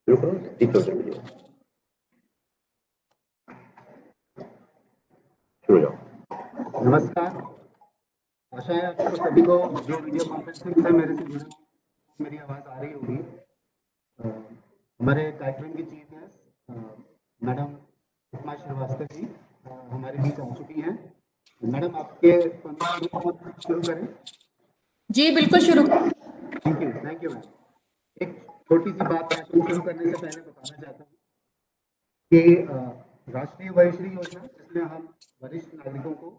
ठीक हो जाएगी। शुरू जाओ। नमस्कार। आशा है आपको सभी को जो वीडियो कॉन्फ्रेंसिंग से मेरे से जुड़े मेरी आवाज़ आ रही होगी। हमारे कार्यक्रम की चीफ गेस्ट मैडम उपमा श्रीवास्तव जी हमारे बीच आ चुकी हैं। मैडम आपके शुरू करें। जी बिल्कुल शुरू। Thank you ma'am. एक छोटी सी बात कार्यक्रम शुरू करने से पहले बताना चाहता हूँ कि राष्ट्रीय वयोश्री योजना जिसमें हम वरिष्ठ नागरिकों को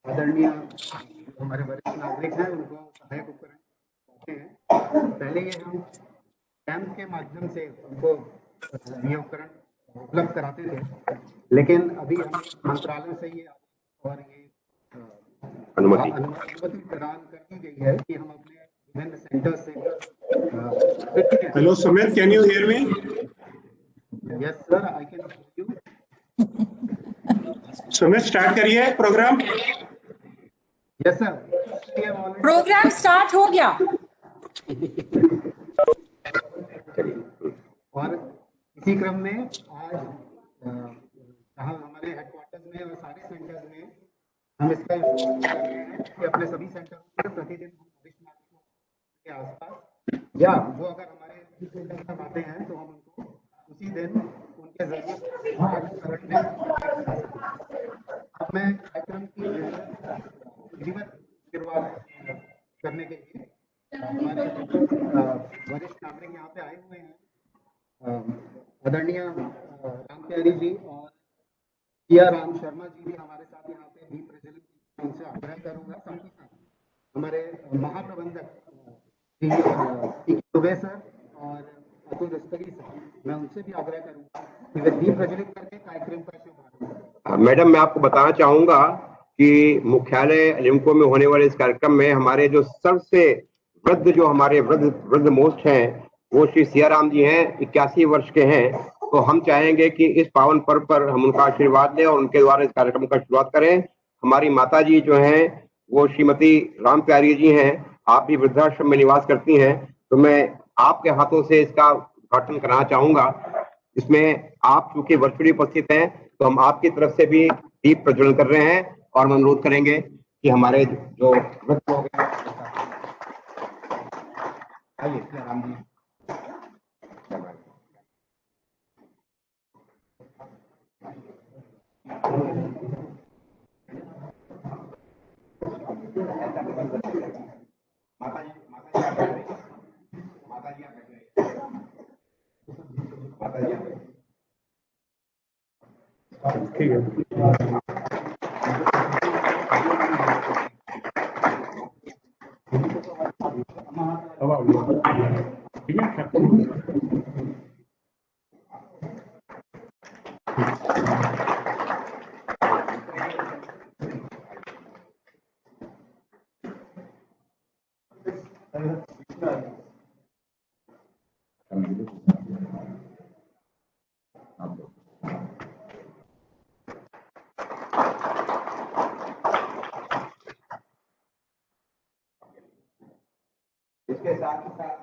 आदरणीय हमारे वरिष्ठ नागरिक हैं उनको सहायक उपकरण देते हैं। पहले ये हम कैंप के माध्यम से उनको ये उपकरण उपलब्ध कराते थे, लेकिन अभी हम मंत्रालय से ये और ये अनुमति प्रदान कर दी गई है कि हम अपने विभिन्न सेंटर से hello Sameer, can you hear me? Yes sir, I can hear you. Sameer start करिए programme. Yes sir, programme start हो गया। और इसी क्रम में आज हमारे हेडक्वार्टर्स में और सारे सेंटर्स में हम इसका कर रहे हैं कि अपने सभी सेंटर में प्रतिदिन हम वरिष्ठ नागरिकों के आसपास या जो अगर हमारे सेंटर तक आते हैं तो हम उनको उसी दिन उनके जरूरत अब मैं कार्यक्रम की विधिवत शुरुआत करने के लिए हमारे वरिष्ठ नागरिक यहाँ पे आए हुए हैं। आदरणीय राम प्यारी जी और किया राम शर्मा जी भी हमारे साथ यहाँ पे दीप प्रज्वलित उनसे आग्रह करूंगा। साथ ही साथ हमारे महाप्रबंधक दुबे सर और अतुल रस्तगी सर, मैं उनसे भी आग्रह करूंगा कि वे दीप प्रज्वलित करके कार्यक्रम का शुभारंभ। मैडम, मैं आपको बताना चाहूंगा कि मुख्यालय लिमको में होने वाले इस कार्यक्रम में हमारे जो सबसे वृद्ध जो हमारे वृद्ध मोस्ट हैं वो श्री सियाराम जी हैं, 81 वर्ष के हैं। तो हम चाहेंगे कि इस पावन पर्व पर हम उनका आशीर्वाद लें और उनके द्वारा इस कार्यक्रम का शुरुआत करें। हमारी माता जी जो हैं वो श्रीमती राम प्यारी जी हैं, आप भी वृद्धाश्रम में निवास करती हैं, तो मैं आपके हाथों से इसका उद्घाटन कराना चाहूंगा। इसमें आप चूंकि वर्चुअली उपस्थित हैं तो हम आपकी तरफ से भी दीप प्रज्वलन कर रहे हैं और हम अनुरोध करेंगे कि हमारे जो वृद्ध लोग हैं आइए राम जी। ठीक है। ठीक है। इसके साथ ही साथ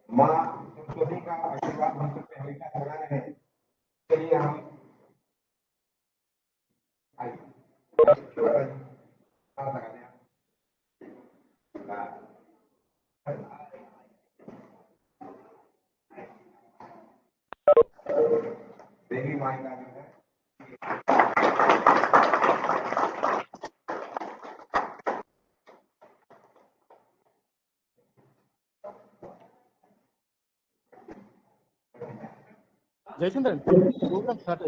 माँ सरस्वती का आशीर्वाद हम सब पे हमेशा बना रहे। चलिए हम देवी माँ का जो है जयचंद्रन प्रोग्राम स्टार्ट है।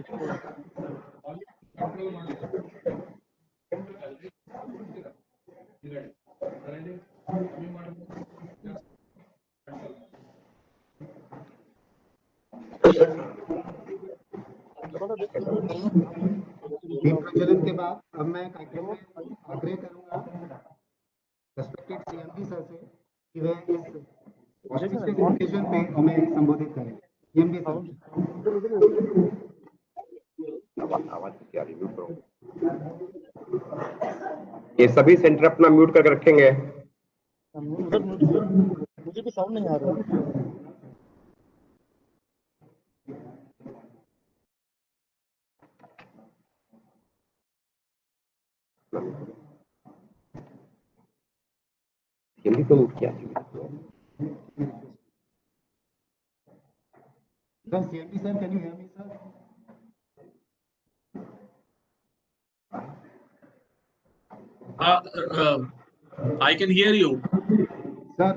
दीप प्रज्वलन के बाद अब मैं कार्यक्रम में आग्रह करूंगा रेस्पेक्टेड सीएमडी सर से कि वे इस ओकेजन पे हमें संबोधित करें। सीएमडी सर, आवाज क्या रिव्यू करो। ये सभी सेंटर अपना म्यूट करके रखेंगे। मुझे भी साउंड नहीं आ रहा। CMD को मूव किया। Sir, CMD sir, can you hear me, sir? I can hear you. Sir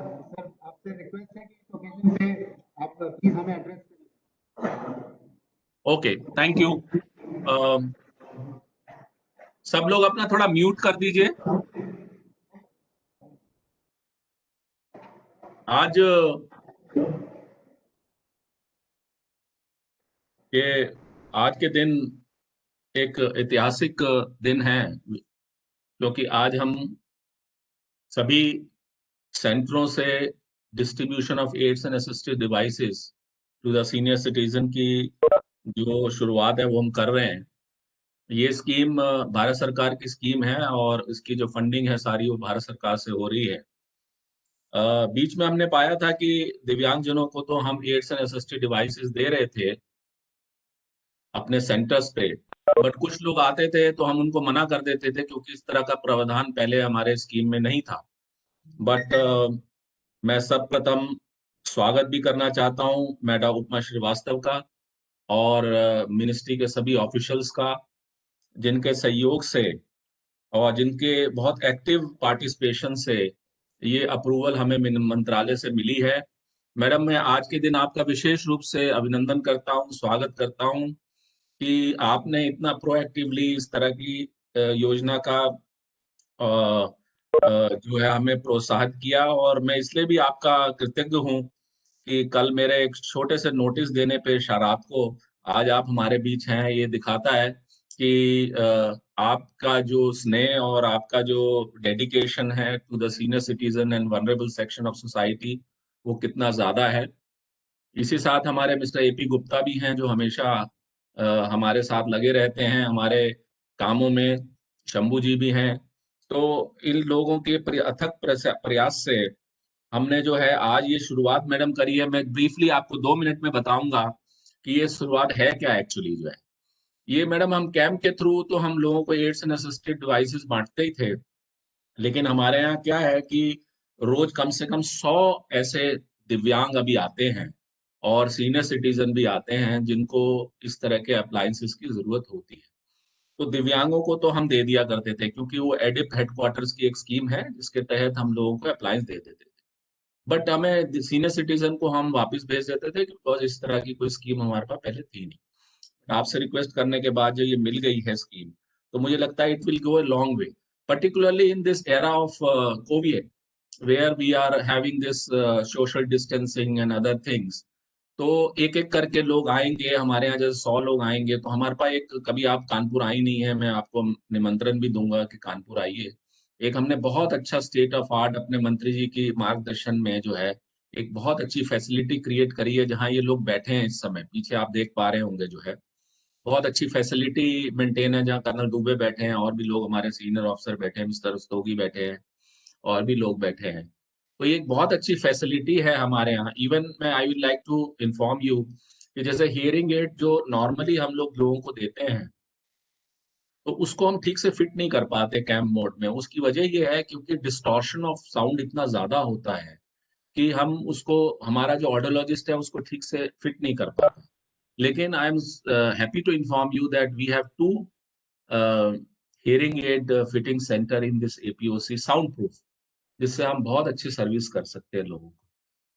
आपसे रिक्वेस्ट है कि इस ओकेजन पे आप प्लीज हमें एड्रेस करें। Okay, thank you. सब लोग अपना थोड़ा म्यूट कर दीजिए। आज के दिन एक ऐतिहासिक दिन है, क्योंकि आज हम सभी सेंटरों से distribution of aids and assistive devices to the senior citizen की जो शुरुआत है वो हम कर रहे हैं। ये स्कीम भारत सरकार की स्कीम है और इसकी जो फंडिंग है सारी वो भारत सरकार से हो रही है। बीच में हमने पाया था कि दिव्यांगजनों को तो हम एड्स एंड असिस्टिव डिवाइसेस दे रहे थे अपने सेंटर्स पे, बट कुछ लोग आते थे तो हम उनको मना कर देते थे क्योंकि इस तरह का प्रावधान पहले हमारे स्कीम में नहीं था। बट मैं सर्वप्रथम स्वागत भी करना चाहता हूं मैडम उपमा श्रीवास्तव का और मिनिस्ट्री के सभी ऑफिशियल्स का, जिनके सहयोग से और जिनके बहुत एक्टिव पार्टिसिपेशन से ये अप्रूवल हमें मंत्रालय से मिली है। मैडम, मैं आज के दिन आपका विशेष रूप से अभिनंदन करता हूं, स्वागत करता हूं कि आपने इतना प्रोएक्टिवली इस तरह की योजना का जो है हमें प्रोत्साहित किया। और मैं इसलिए भी आपका कृतज्ञ हूं कि कल मेरे एक छोटे से नोटिस देने पे रात को आज आप हमारे बीच हैं। ये दिखाता है कि आपका जो स्नेह और आपका जो डेडिकेशन है to the senior citizen and vulnerable section of society वो कितना ज्यादा है। इसी साथ हमारे मिस्टर एपी गुप्ता भी हैं जो हमेशा हमारे साथ लगे रहते हैं हमारे कामों में। शंभू जी भी हैं। तो इन लोगों के अथक प्रयास से हमने जो है आज ये शुरुआत मैडम करी है। मैं ब्रीफली आपको 2 मिनट में बताऊंगा कि ये शुरुआत है क्या एक्चुअली जो है। ये मैडम हम कैंप के थ्रू तो हम लोगों को एड्स एंड असिस्टेड डिवाइसेस बांटते ही थे, लेकिन हमारे यहाँ क्या है कि रोज कम से कम 100 ऐसे दिव्यांग अभी आते हैं और सीनियर सिटीजन भी आते हैं जिनको इस तरह के अप्लायंसेस की जरूरत होती है। तो दिव्यांगों को तो हम दे दिया करते थे क्योंकि वो एडिप हेडक्वार्टर्स की एक स्कीम है जिसके तहत हम लोगों को अप्लायंस दे देते थे। बट हमें सीनियर सिटीजन को हम वापस भेज देते थे बिकॉज इस तरह की कोई स्कीम हमारे पास पहले थी नहीं। आपसे रिक्वेस्ट करने के बाद जो ये मिल गई है स्कीम, तो मुझे लगता है it will go a long way, particularly in this era of COVID, where we are having this social distancing and other things. तो एक एक करके लोग आएंगे हमारे यहाँ, जैसे 100 लोग आएंगे तो हमारे पास एक, कभी आप कानपुर आई नहीं है, मैं आपको निमंत्रण भी दूंगा कि कानपुर आइए। एक हमने बहुत अच्छा स्टेट ऑफ आर्ट अपने मंत्री जी की मार्गदर्शन में जो है एक बहुत अच्छी फैसिलिटी क्रिएट करी है जहाँ ये लोग बैठे हैं इस समय, पीछे आप देख पा रहे होंगे जो है बहुत अच्छी फैसिलिटी मेंटेन है, जहाँ कर्नल दुबे बैठे हैं और भी लोग हमारे सीनियर ऑफिसर बैठे हैं, मिस्टर रस्तोगी बैठे हैं और भी लोग बैठे हैं। तो ये एक बहुत अच्छी फैसिलिटी है हमारे यहाँ। इवन मैं I will like to inform you कि जैसे हियरिंग एड जो नॉर्मली हम लोगों को देते हैं तो उसको हम ठीक से फिट नहीं कर पाते कैंप मोड में। उसकी वजह ये है क्योंकि डिस्टॉर्शन ऑफ साउंड इतना ज्यादा होता है कि हम उसको, हमारा जो ऑडियोलॉजिस्ट है उसको ठीक से फिट नहीं कर पाता। लेकिन I am happy to inform you that we have 2 hearing aid fitting centre in this APOC, soundproof, जिससे हम बहुत अच्छी सर्विस कर सकते हैं लोगों को।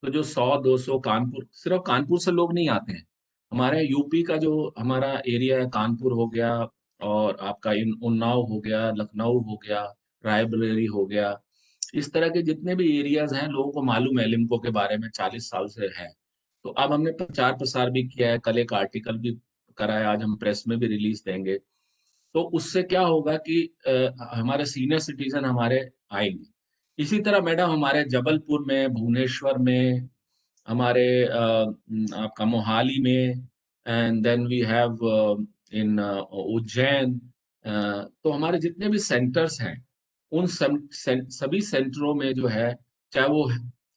तो जो 100-200 कानपुर, सिर्फ कानपुर से लोग नहीं आते हैं, हमारे यूपी का जो हमारा एरिया है, कानपुर हो गया और आपका उन्नाव हो गया, लखनऊ हो गया, रायबरेली हो गया, इस तरह के जितने भी एरियाज हैं लोगों को मालूम है लिम्को के बारे में, 40 साल से है। तो अब हमने प्रचार प्रसार भी किया है, कल एक आर्टिकल भी कराया, आज हम प्रेस में भी रिलीज देंगे। तो उससे क्या होगा कि हमारे सीनियर सिटीजन हमारे आएंगे। इसी तरह मैडम हमारे जबलपुर में, भुवनेश्वर में, हमारे आपका मोहाली में, and then we have in Ujjain, तो हमारे जितने भी सेंटर्स हैं उन सभी सेंटरों में जो है, चाहे वो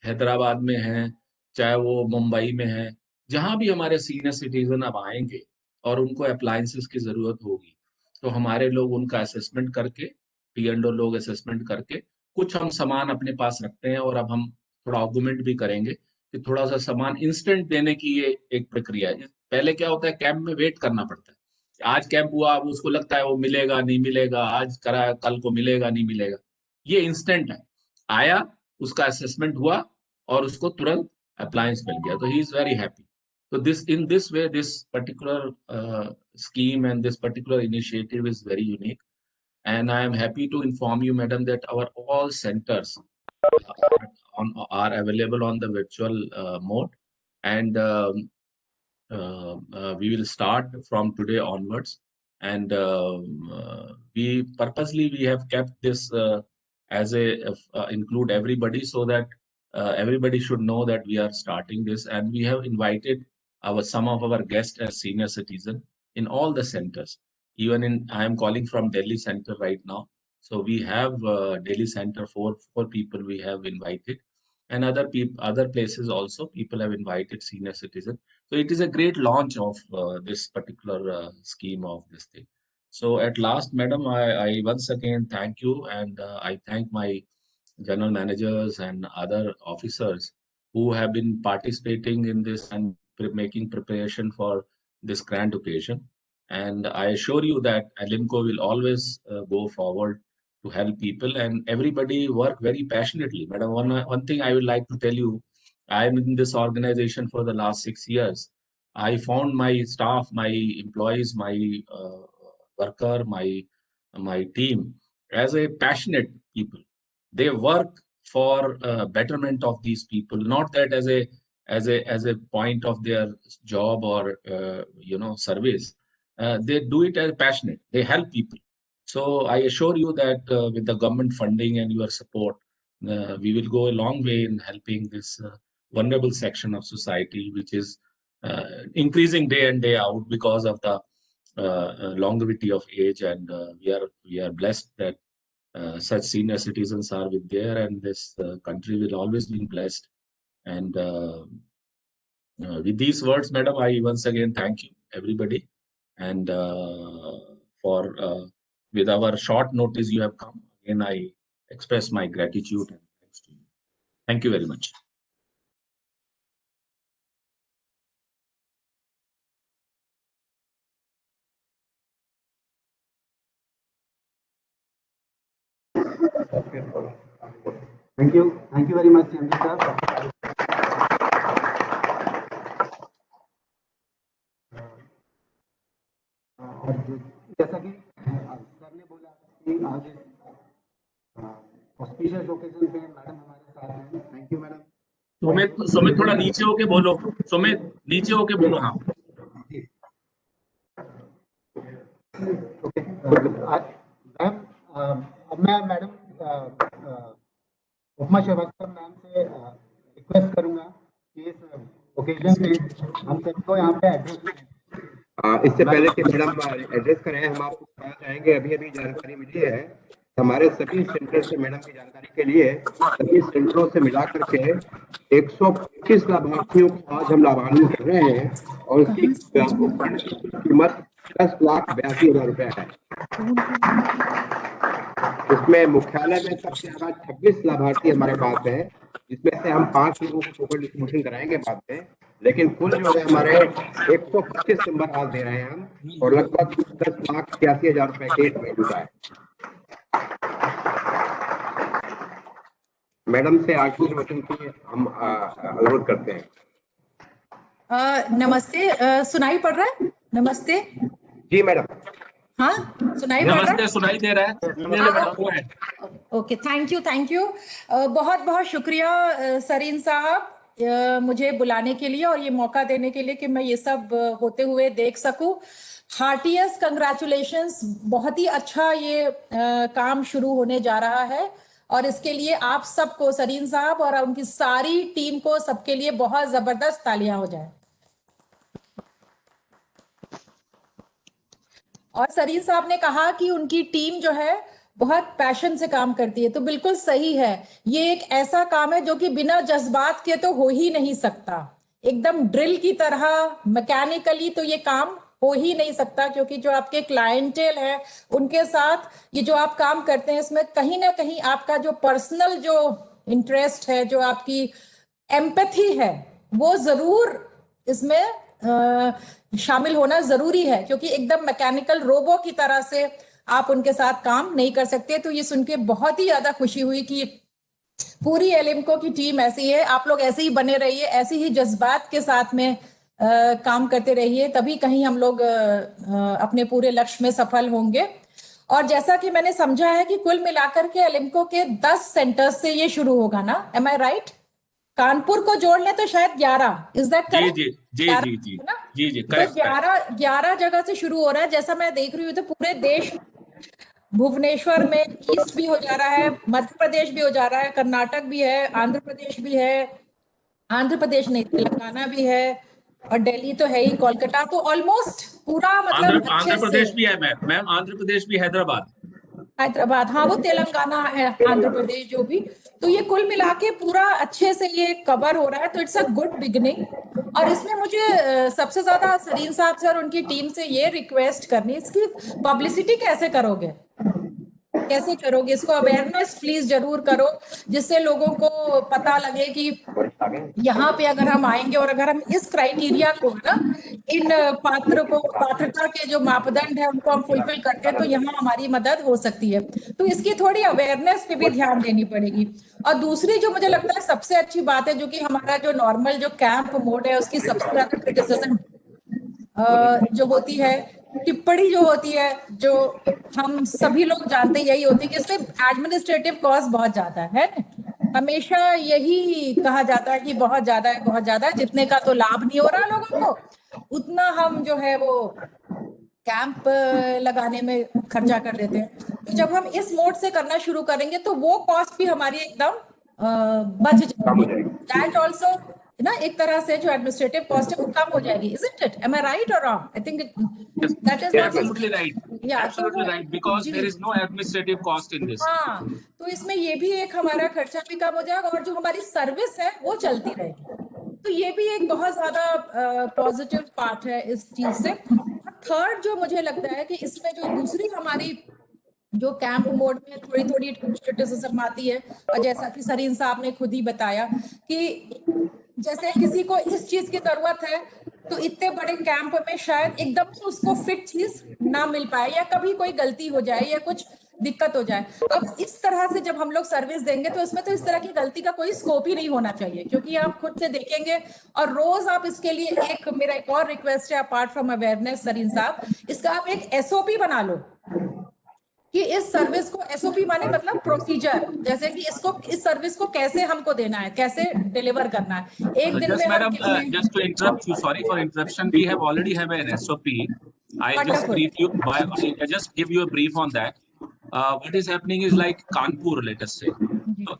हैदराबाद में है, चाहे वो मुंबई में है, जहां भी हमारे सीनियर सिटीजन अब आएंगे और उनको अप्लायंसेस की जरूरत होगी तो हमारे लोग उनका असेसमेंट करके T&O लोग असेसमेंट करके कुछ हम सामान अपने पास रखते हैं, और अब हम थोड़ा आर्गुमेंट भी करेंगे कि थोड़ा सा सामान इंस्टेंट देने की ये एक प्रक्रिया है। पहले क्या होता है, कैंप में वेट करना पड़ता है। आज कैंप हुआ, अब उसको लगता है वो मिलेगा नहीं मिलेगा, आज करा कल को मिलेगा नहीं मिलेगा। ये इंस्टेंट है, आया, उसका असेसमेंट हुआ और उसको तुरंत अप्लायंस मिल गया, तो he is very happy. So in this way, this particular scheme and this particular initiative is very unique, and I am happy to inform you, madam, that our all centers are available on the virtual mode, and we will start from today onwards. And we purposely have kept this as a include everybody, so that everybody should know that we are starting this, and we have invited some of our guests as senior citizen in all the centers. Even I am calling from Delhi center right now, so we have Delhi center, four people we have invited, and other places also people have invited senior citizen. So it is a great launch of this particular scheme of this thing. So at last, madam, I once again thank you, and I thank my general managers and other officers who have been participating in this and making preparation for this grand occasion. And I assure you that Alimco will always go forward to help people, and everybody work very passionately. Madam, one thing I would like to tell you, I am in this organization for the last 6 years. I found my staff, my employees, my worker, my team as a passionate people. They work for betterment of these people, not that as a point of their job or service. They do it as passionate. They help people. So I assure you that with the government funding and your support, we will go a long way in helping this vulnerable section of society, which is increasing day in day out because of the longevity of age, and we are blessed that such senior citizens are with there, and this country will always be blessed. And with these words, madam, I once again thank you, everybody, and for with our short notice you have come. Again, I express my gratitude and thanks to you. Thank you very much. Thank you very much, Chandra sir. और जैसा कि sir ने बोला कि आज auspicious occasion पे madam हमारे साथ हैं। Thank you madam. सुमित थोड़ा नीचे होके बोलो, सुमित नीचे होके बोलो। हाँ, ओके मैम, अब मैं मैडम उपमा श्रीवास्तव मैम से रिक्वेस्ट करूंगा कि इस ओकेजन पे हम सबको यहाँ पे एड्रेस करें। इससे पहले कि मैडम एड्रेस करें, हम आपको बताना चाहेंगे, अभी जानकारी मिली है हमारे सभी सेंटर से मैडम की जानकारी के लिए, सभी सेंटरों से मिला करके 125 लाभार्थियों को आज हम लाभान्वित कर रहे हैं, और इसकी कीमत 10,82,000 रुपए है। इसमें मुख्यालय में सबसे ज्यादा 26 लाभार्थी हमारे पास हैं, जिसमें से हम 5 लोगों को टोकन डिस्ट्रीब्यूशन कराएंगे बाद में, लेकिन कुल जो है हमारे 125 नंबर आज दे रहे हैं हम, और लगभग 10,86,000 रुपए के वैल्यू का है। मैडम से आखिरी वचन की हम अनुरोध करते हैं। नमस्ते, सुनाई पड़ रहा है? नमस्ते जी मैडम। हाँ, सुनाई पड़ रहा है? नमस्ते, सुनाई दे रहा है। Okay, thank you. बहुत बहुत शुक्रिया सरीन साहब मुझे बुलाने के लिए और ये मौका देने के लिए कि मैं ये सब होते हुए देख सकूं। हार्टिएस्ट कंग्रेचुलेशंस, बहुत ही अच्छा ये काम शुरू होने जा रहा है, और इसके लिए आप सबको, सरीन साहब और उनकी सारी टीम को, सबके लिए बहुत जबरदस्त तालियां हो जाए। और सरीन साहब ने कहा कि उनकी टीम जो है बहुत पैशन से काम करती है, तो बिल्कुल सही है। ये एक ऐसा काम है जो कि बिना जज्बात के तो हो ही नहीं सकता, एकदम ड्रिल की तरह मैकेनिकली तो ये काम हो ही नहीं सकता, क्योंकि जो आपके क्लाइंटेल है उनके साथ ये जो आप काम करते हैं इसमें कहीं ना कहीं आपका जो पर्सनल जो इंटरेस्ट है, जो आपकी एम्पैथी है, वो जरूर इसमें शामिल होना जरूरी है, क्योंकि एकदम मैकेनिकल रोबो की तरह से आप उनके साथ काम नहीं कर सकते। तो ये सुन के बहुत ही ज्यादा खुशी हुई कि पूरी एलिम्को की टीम ऐसी है। आप लोग ऐसे ही बने रहिए, ऐसे ही जज्बात के साथ में काम करते रहिए, तभी कहीं हम लोग अपने पूरे लक्ष्य में सफल होंगे। और जैसा कि मैंने समझा है कि कुल मिलाकर के एलिम्को के 10 सेंटर्स से ये शुरू होगा ना, एम आई राइट? कानपुर को जोड़ ले तो शायद 11, इज दैट करेक्ट? जी जी जी जी जी जी जी, तो करेक्ट। 11 जगह से शुरू हो रहा है। जैसा मैं देख रही हूँ तो पूरे देश, भुवनेश्वर में ईस्ट भी हो जा रहा है, मध्य प्रदेश भी हो जा रहा है, कर्नाटक भी है, आंध्र प्रदेश भी है, आंध्र प्रदेश नहीं तेलंगाना भी है, और दिल्ली तो है ही, कोलकाता, तो ऑलमोस्ट पूरा मतलब आंध्र अच्छे प्रदेश से। भी है मैम, आंध्र प्रदेश भी, हैदराबाद। हैदराबाद, हाँ वो तेलंगाना है, आंध्र प्रदेश जो भी। तो ये कुल मिला के पूरा अच्छे से ये कवर हो रहा है, तो इट्स अ गुड बिगिनिंग। और इसमें मुझे सबसे ज्यादा सरीन साहब से और उनकी टीम से ये रिक्वेस्ट करनी, इसकी पब्लिसिटी कैसे करोगे, कैसे करोगे इसको? अवेयरनेस प्लीज जरूर करो, जिससे लोगों को पता लगे कि यहाँ पे अगर हम आएंगे और अगर हम इस क्राइटेरिया को ना, इन पात्रता के जो मापदंड है उनको हम फुलफिल करते हैं, तो यहाँ हमारी मदद हो सकती है। तो इसकी थोड़ी अवेयरनेस पे भी ध्यान देनी पड़ेगी। और दूसरी जो मुझे लगता है सबसे अच्छी बात है, जो कि हमारा जो नॉर्मल जो कैंप मोड है उसकी सबसे ज्यादा क्रिटिसिज्म जो होती है, टिप्पणी जो होती है, जो हम सभी लोग जानते यही होती है कि इसमें एडमिनिस्ट्रेटिव कॉस्ट बहुत ज्यादा है। हमेशा यही कहा जाता है कि बहुत ज्यादा है, बहुत ज्यादा है, जितने का तो लाभ नहीं हो रहा लोगों को, उतना हम जो है वो कैंप लगाने में खर्चा कर देते हैं। तो जब हम इस मोड से करना शुरू करेंगे तो वो कॉस्ट भी हमारी एकदम बच जाएगी। दैट ऑल्सो ना, एक तरह से जो एडमिनिस्ट्रेटिव कॉस्ट है वो कम हो जाएगी। Isn't it? Am I right और wrong? I think that is not Absolutely right. Absolutely right. Because there is no administrative cost in this. हाँ, तो इसमें ये भी एक हमारा खर्चा भी कम हो जाएगा और जो हमारी सर्विस है वो चलती रहेगी। तो ये भी एक बहुत ज्यादा पॉजिटिव पार्ट है इस चीज से। थर्ड जो मुझे लगता है कि इसमें जो दूसरी हमारी जो कैंप मोड में थोड़ी थोड़ी क्रिटिसिज्म आती है, और जैसा कि सरीन साहब ने खुद ही बताया कि जैसे किसी को इस चीज की जरूरत है तो इतने बड़े कैंप में शायद एकदम से उसको फिट चीज ना मिल पाए, या कभी कोई गलती हो जाए या कुछ दिक्कत हो जाए। अब इस तरह से जब हम लोग सर्विस देंगे तो इसमें तो इस तरह की गलती का कोई स्कोप ही नहीं होना चाहिए, क्योंकि आप खुद से देखेंगे। और रोज आप इसके लिए मेरा एक और रिक्वेस्ट है, अपार्ट फ्रॉम अवेयरनेस सरीन साहब, इसका आप एक एसओपी बना लो कि इस सर्विस को, एसओपी माने मतलब प्रोसीजर, जैसे कि इसको, इस सर्विस को कैसे हमको देना है, कैसे डिलीवर करना है, एक दिन Just में हम madam, कितने। just to interrupt you, sorry for interruption. We have already have an SOP. I'll just Wonderful. brief you. I'll just give you a brief on that. What is happening is like Kanpur, let us say. So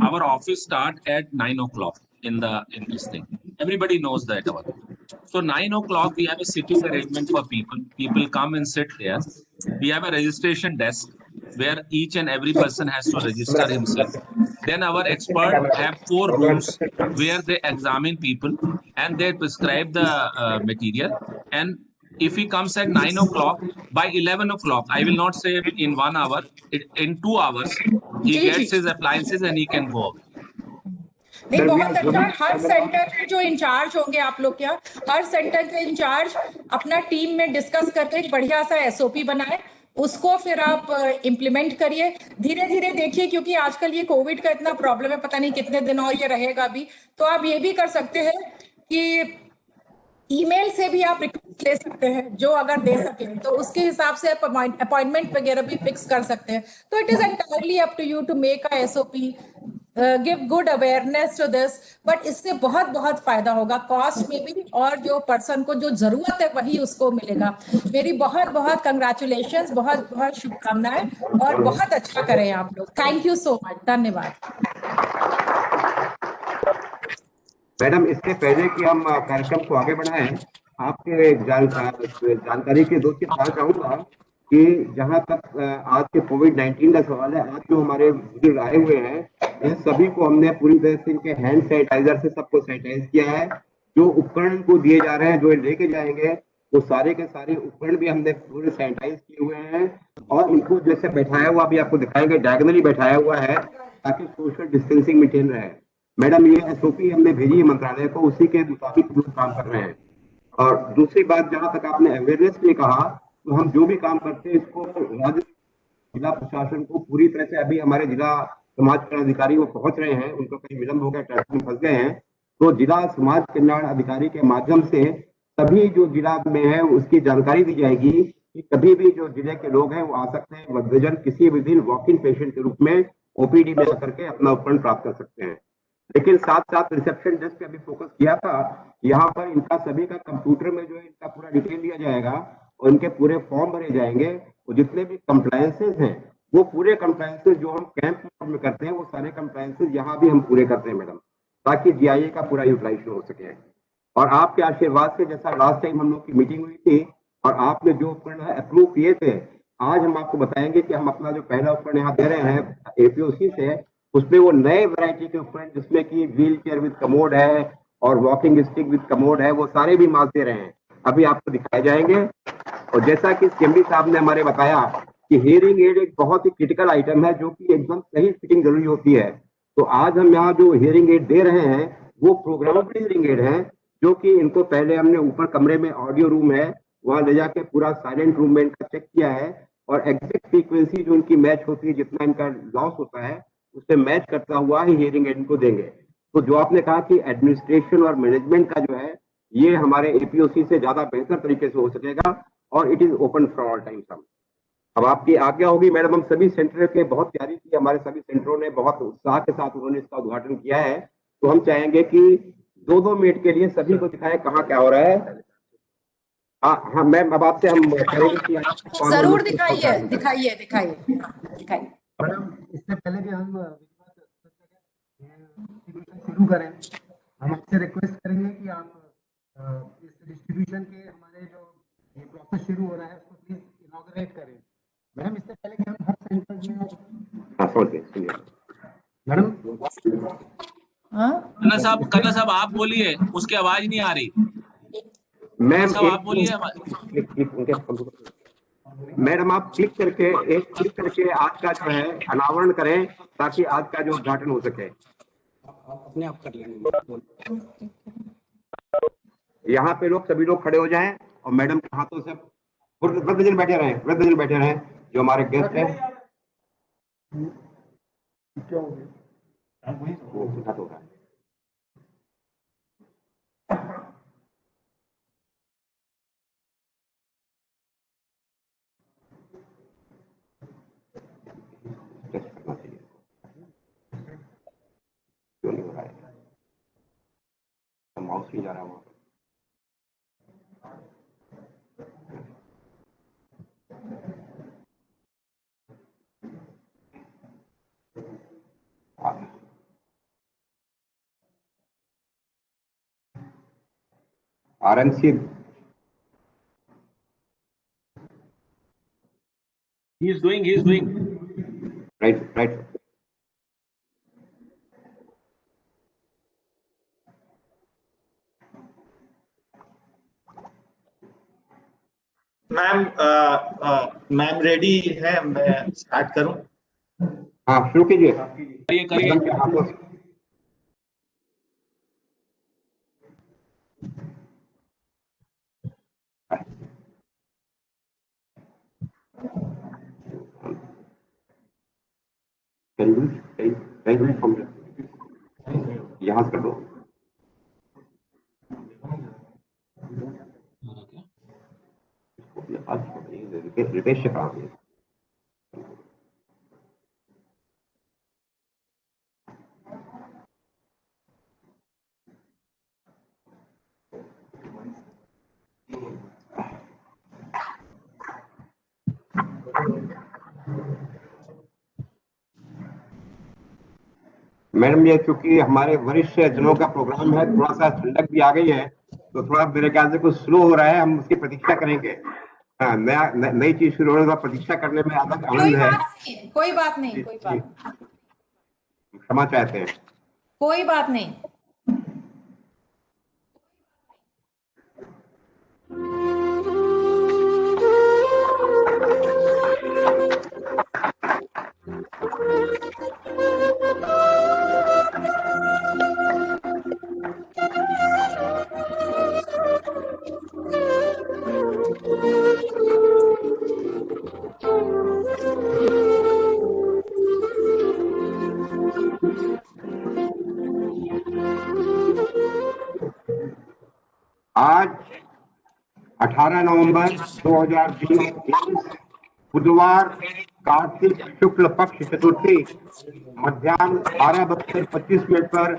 our office start at 9 o'clock in this thing. Everybody knows that about it. So 9 o'clock we have a sitting arrangement for people. People come and sit there. We have a registration desk where each and every person has to register himself. Then our expert have 4 rooms where they examine people and they prescribe the material. And if he comes at 9 o'clock, by 11 o'clock, I will not say in 1 hour, in 2 hours, he gets his appliances and he can go away. नहीं, बहुत अच्छा। हर centre के जो in charge होंगे आप लोग, क्या हर centre के इंचार्ज अपना टीम में डिस्कस करके एक बढ़िया सा एसओपी बनाए, उसको फिर आप इम्प्लीमेंट करिए। धीरे धीरे देखिए, क्योंकि आजकल ये कोविड का इतना प्रॉब्लम है, पता नहीं कितने दिन और ये रहेगा भी। तो आप ये भी कर सकते हैं कि ईमेल से भी आप रिक्वेस्ट ले सकते हैं, जो अगर दे सके तो उसके हिसाब से आप अपॉइंटमेंट वगैरह भी फिक्स कर सकते हैं। तो it is entirely up to you to make a SOP, give good awareness to this. But इससे बहुत बहुत फायदा होगा कॉस्ट में भी, और जो पर्सन को जो जरूरत है वही उसको मिलेगा। मेरी बहुत बहुत कंग्रेचुलेशंस, बहुत बहुत शुभकामनाएं, और बहुत अच्छा करें आप लोग। थैंक यू सो मच, धन्यवाद। मैडम, इससे पहले कि हम कार्यक्रम को आगे बढ़ाएं, आपके जानकारी के 2 चीज बताना चाहूंगा कि जहां तक आज के कोविड-19 का सवाल है, आज जो हमारे बुजुर्ग आए हुए हैं, इन सभी को हमने पूरी तरह से इनके हैंड सैनिटाइजर से सबको सैनिटाइज किया है। जो उपकरण को दिए जा रहे हैं, जो लेके जाएंगे, वो सारे के सारे उपकरण भी हमने पूरे सैनिटाइज किए हुए हैं और इनको जैसे बैठाया हुआ भी आपको दिखाएंगे, डायगोनली बैठाया हुआ है ताकि सोशल डिस्टेंसिंग मेंटेन रहे। मैडम ये एसओपी हमने भेजी है मंत्रालय को, उसी के मुताबिक हम लोग काम कर रहे हैं। और दूसरी बात, जहां तक आपने अवेयरनेस में कहा, तो हम जो भी काम करते हैं इसको राज्य जिला प्रशासन को पूरी तरह से, अभी हमारे जिला समाज कल्याण अधिकारी वो पहुंच रहे हैं, उनको कहीं विलंब हो गया, ट्रैफिक में फंस गए हैं, तो जिला समाज कल्याण अधिकारी के माध्यम से सभी जो जिला में है उसकी जानकारी दी जाएगी कि कभी भी जो जिले के लोग हैं वो आ सकते हैं, वृद्धजन किसी भी दिन वॉक इन पेशेंट के रूप में ओपीडी में आकर के अपना उपकरण प्राप्त कर सकते हैं। लेकिन साथ साथ रिसेप्शन डेस्क पे अभी फोकस किया था, यहाँ पर इनका सभी का कंप्यूटर में जो है इनका पूरा डिटेल लिया जाएगा और इनके पूरे फॉर्म भरे जाएंगे और जितने भी कंप्लायंसेज हैं वो पूरे कंप्लायंसेज जो हम कैंप में करते हैं वो सारे कंप्लायंसेज यहाँ भी हम पूरे करते हैं मैडम, ताकि जीआईए का पूरा यूटिलाइजेशन हो सके। और आपके आशीर्वाद से, जैसा लास्ट टाइम हम लोग की मीटिंग हुई थी और आपने जो उपकरण अप्रूव किए थे, आज हम आपको बताएंगे कि हम अपना जो पहला उपकरण यहाँ दे रहे हैं एपीओसी से, उसमें वो नए वैरायटी के उपकरण जिसमें कि व्हील चेयर विद कमोड है और वॉकिंग स्टिक विद कमोड है, वो सारे भी माल दे रहे हैं, अभी आपको दिखाए जाएंगे। और जैसा कि सीएमडी साहब ने हमारे बताया कि हियरिंग एड एक बहुत ही क्रिटिकल आइटम है जो कि एकदम सही फिटिंग जरूरी होती है, तो आज हम यहाँ जो हियरिंग एड दे रहे हैं वो प्रोग्रामेबल हियरिंग एड है, जो कि इनको पहले हमने ऊपर कमरे में ऑडियो रूम है वहां ले जाके पूरा साइलेंट रूम में इनका चेक किया है और एग्जैक्ट फ्रीक्वेंसी जो इनकी मैच होती है, जितना इनका लॉस होता है उससे मैच करता हुआ ही हियरिंग एड इनको देंगे। तो जो आपने कहा कि एडमिनिस्ट्रेशन और मैनेजमेंट का जो है ये हमारे एपीओसी से ज्यादा बेहतर तरीके से हो सकेगा और it is open for all time. अब आपकी आज्ञा होगी मैडम, हम सभी सेंटर के बहुत तैयारी की, हमारे सभी सेंटरों ने बहुत उत्साह के साथ उन्होंने इसका उद्घाटन किया है, तो हम चाहेंगे कि 2-2 मिनट के लिए सभी को दिखाएं कहाँ क्या हो रहा है। हाँ मैम, अब आपसे हम करेंगे कि जरूर दिखाइए दिखाइए दिखाइए दिखाइए। मैडम इससे पहले कि हम डिस्ट्रीब्यूशन शुरू करें, हम आपसे रिक्वेस्ट करेंगे कि आप इस डिस्ट्रीब्यूशन के हमारे जो ये प्रोसेस शुरू हो रहा है उसको प्लीज इनॉग्रेट करें। मैडम इससे पहले कि हम हर सेंटर में मैडम कन्ना साहब आप बोलिए, उसकी आवाज नहीं आ रही। मैम आप बोलिए। मैडम आप क्लिक करके आज का जो है अनावरण करें ताकि आज का जो उद्घाटन हो सके। अपने आप कर लेंगे। यहाँ पे सभी लोग खड़े हो जाएं और मैडम के हाथों से वृद्धजन बैठे रहें जो हमारे गेस्ट हैं। क्या हो गया? क्यों नहीं हो रहा है? माउस नहीं जा रहा वहां। RMC He is doing. right. Ma'am ready है, मैं स्टार्ट करूं? हाँ शुरू कीजिए। करिए। यहाँ कर दो। रितेश से कहा मैडम, ये चूंकि हमारे वरिष्ठ जनों का प्रोग्राम है, थोड़ा सा ठंडक भी आ गई है तो थोड़ा मेरे ख्याल से कुछ स्लो हो रहा है, हम उसकी प्रतीक्षा करेंगे। हाँ, नई चीज शुरू होने का प्रतीक्षा करने में अलग आनंद है। कोई बात नहीं क्षमा चाहते हैं। कोई बात नहीं। आज 18 नवंबर 2020 बुधवार, कार्तिक शुक्ल पक्ष चतुर्थी, मध्याह्न 12:25 पर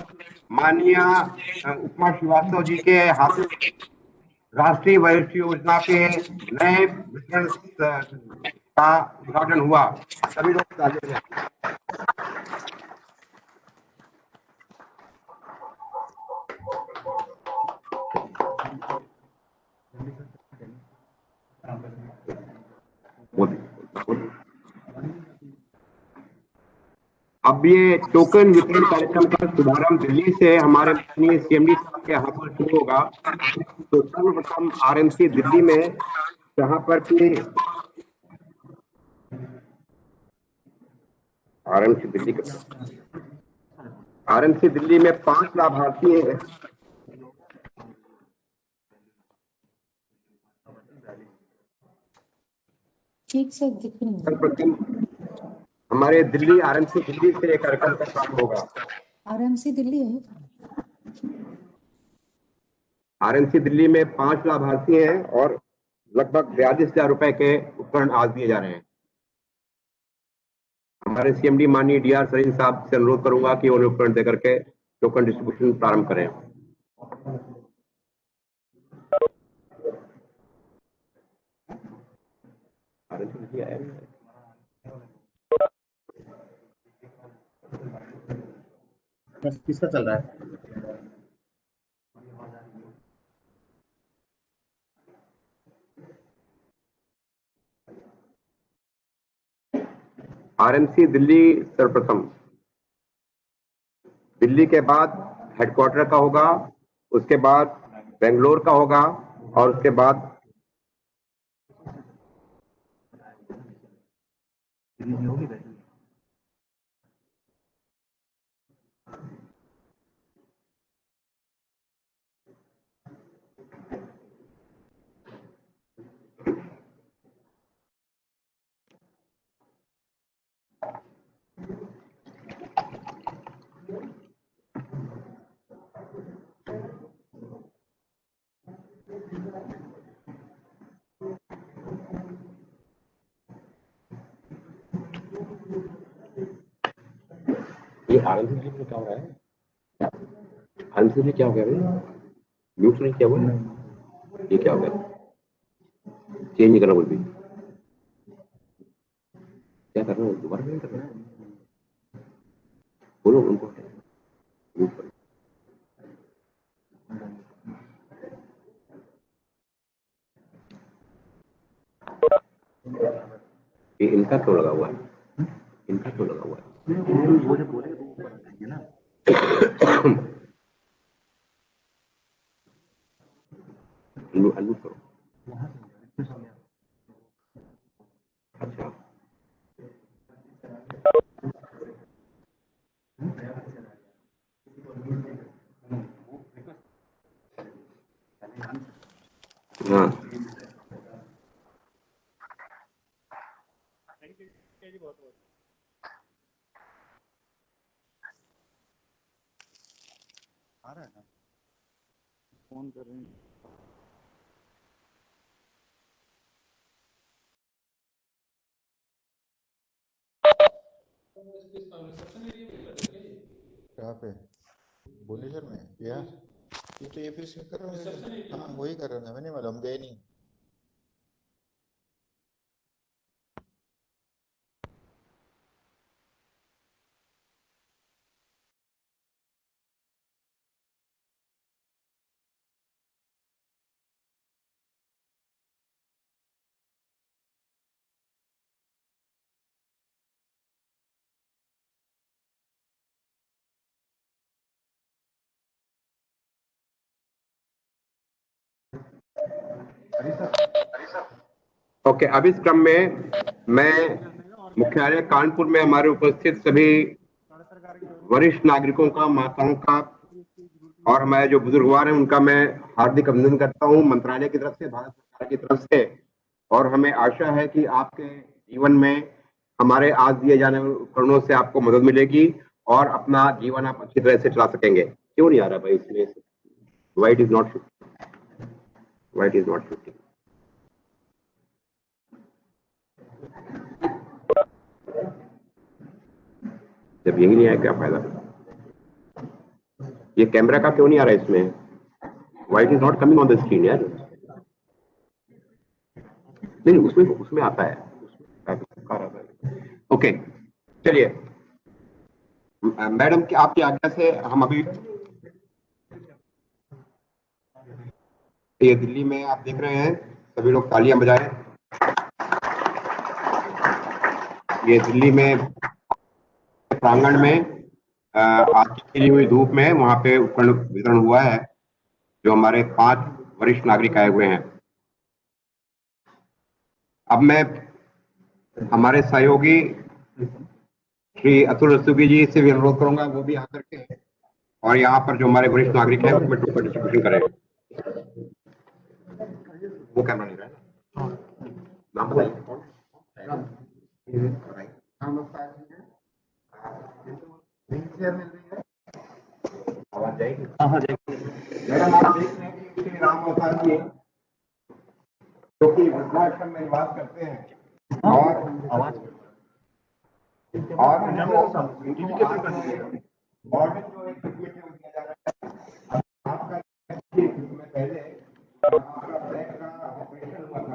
माननीय उपमा श्रीवास्तव जी के हाथों राष्ट्रीय वरिष्ठ योजना के नए वितरण का उद्घाटन हुआ। सभी लोग ताली बजाएं। अब ये टोकन वितरण कार्यक्रम का शुभारंभ दिल्ली से हमारे माननीय सीएमडी साहब के हाथों शुरू होगा। तो सर्वप्रथम आरएमसी दिल्ली में, जहां पर कि आरएमसी दिल्ली में 5 लाभार्थी हैं। ठीक से दिख नहीं रहा। सर्वप्रथम हमारे दिल्ली आरएमसी दिल्ली से एक कार्यक्रम का प्रारंभ होगा। आरएमसी दिल्ली है। आरएमसी दिल्ली में 5 लाभार्थी हैं और लगभग 42,000 रुपए के उपकरण आज दिए जा रहे हैं। हमारे सीएमडी माननीय डीआर सरीन साहब से अनुरोध करूंगा कि उन्हें उपकरण देकर के टोकन डिस्ट्रीब्यूशन प्रारंभ करें। किसका चल रहा है? आरएमसी दिल्ली सर्वप्रथम, दिल्ली के बाद हेडक्वार्टर का होगा, उसके बाद बेंगलोर का होगा और उसके बाद ये आरएमसी में क्या हो रहा है? आरएमसी में क्या हो गया भाई? म्यूट नहीं किया हुआ है? ये क्या हो गया? चेंज नहीं करना बोल भी। क्या करना है? दोबारा नहीं करना है? बोलो उनको म्यूट करो। ये इनका क्यों लगा हुआ है? इनका क्यों लगा हुआ है? वो जो बोले वो ऊपर आ जाएंगे ना। अनम्यूट करो। अच्छा, हाँ आ रहा है ना, फोन कर रहे हैं। कहाँ पे? भुवनेश्वर में या ये तो ये फिर से कर रहे हैं। हाँ वही कर रहे हैं, हमें नहीं मालूम, गए नहीं। ओके, अब इस क्रम में मैं मुख्यालय कानपुर में हमारे उपस्थित सभी वरिष्ठ नागरिकों का, माताओं का और हमारे जो बुजुर्गवार हैं उनका मैं हार्दिक अभिनंदन करता हूं मंत्रालय की तरफ से, भारत सरकार की तरफ से। और हमें आशा है कि आपके जीवन में हमारे आज दिए जाने वाले उपकरणों से आपको मदद मिलेगी और अपना जीवन आप अच्छी तरह से चला सकेंगे। क्यों नहीं आ रहा भाई? इसलिए white is not Why it is not shooting? जब यही नहीं आया क्या फायदा? ये कैमरा का क्यों नहीं आ रहा है इसमें? Why it is not coming on the screen यार? नहीं उसमें आता है। ओके चलिए मैडम की आपकी आज्ञा से हम अभी ये दिल्ली में आप देख रहे हैं सभी लोग तालियां बजाएं। ये दिल्ली में प्रांगण में आज की खिली हुई धूप में वहां पे उपकरण वितरण हुआ है जो हमारे 5 वरिष्ठ नागरिक आए हुए हैं। अब मैं हमारे सहयोगी श्री अतुल रस्तोगी जी से भी अनुरोध करूंगा वो भी आकर के और यहाँ पर जो हमारे वरिष्ठ नागरिक हैं उसमें टोकन डिस्ट्रीब्यूशन करें। वो कैमरा नहीं रहा है नाम बताइए। आवाज जाएगी? हाँ जाएगी। मैडम आप देख रहे हैं कि श्री राम अवतार जी जो कि वृद्धाश्रम में निवास करते हैं और आवाज और जो एक दिया जा रहा है आपका इसमें पहले आपका बैक का ऑपरेशन हुआ था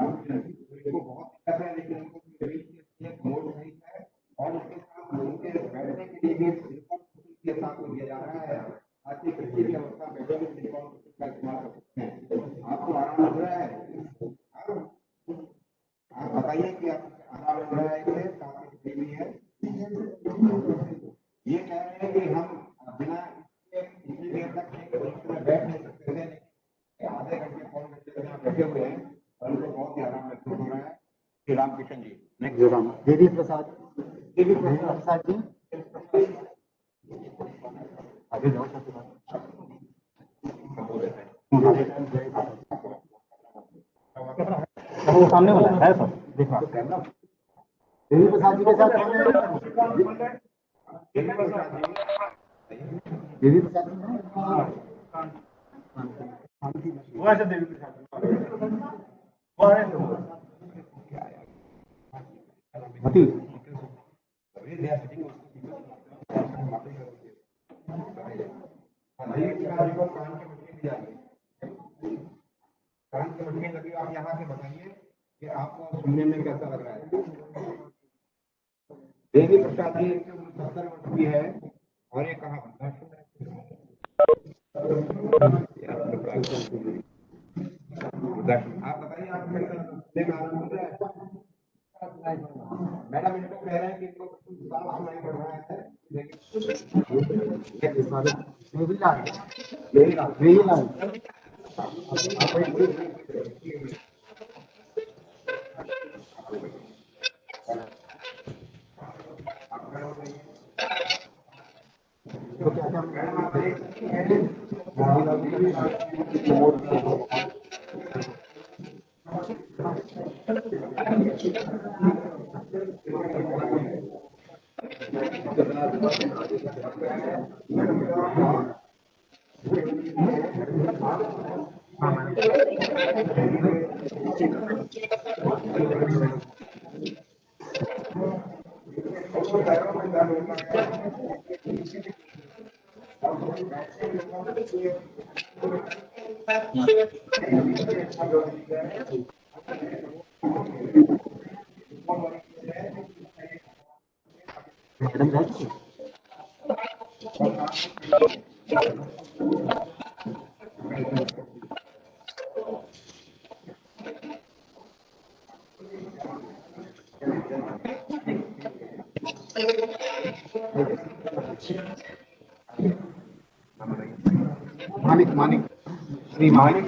इसको बहुत दिक्कत है लेकिन उनको मोड नहीं है और उसके साथ उनके बैठने के लिए भी के साथ दिया जा रहा है ताकि किसी भी अवस्था में का इस्तेमाल कर सकते हैं। आपको आराम लग रहा है? आप बताइए कि आपको आराम लग रहा है इससे काफी भी है। ये कह रहे हैं कि हम बिना इतनी देर तक में बैठ नहीं सकते थे आधे घंटे 4 घंटे तक यहाँ बैठे हुए हैं और उनको बहुत ही आराम महसूस हो रहा है। श्री रामकृष्ण जी नेक्स्ट देवी प्रसाद जी आगे जाओ वो सामने वाला है सर देखो देवी प्रसाद जी के साथ देवी प्रसाद वो ऐसा देवी प्रसाद मती कान के बटने लगे आप यहाँ से बताइए कि आपको सुनने में कैसा लग रहा है। देवी प्रसाद जी 70 वर्ष की है और ये कहाँ आप बताइए आप मैडम इनको कह रहे हैं कि इनको सुनाई पड़ रहा है मानिक श्री मानिक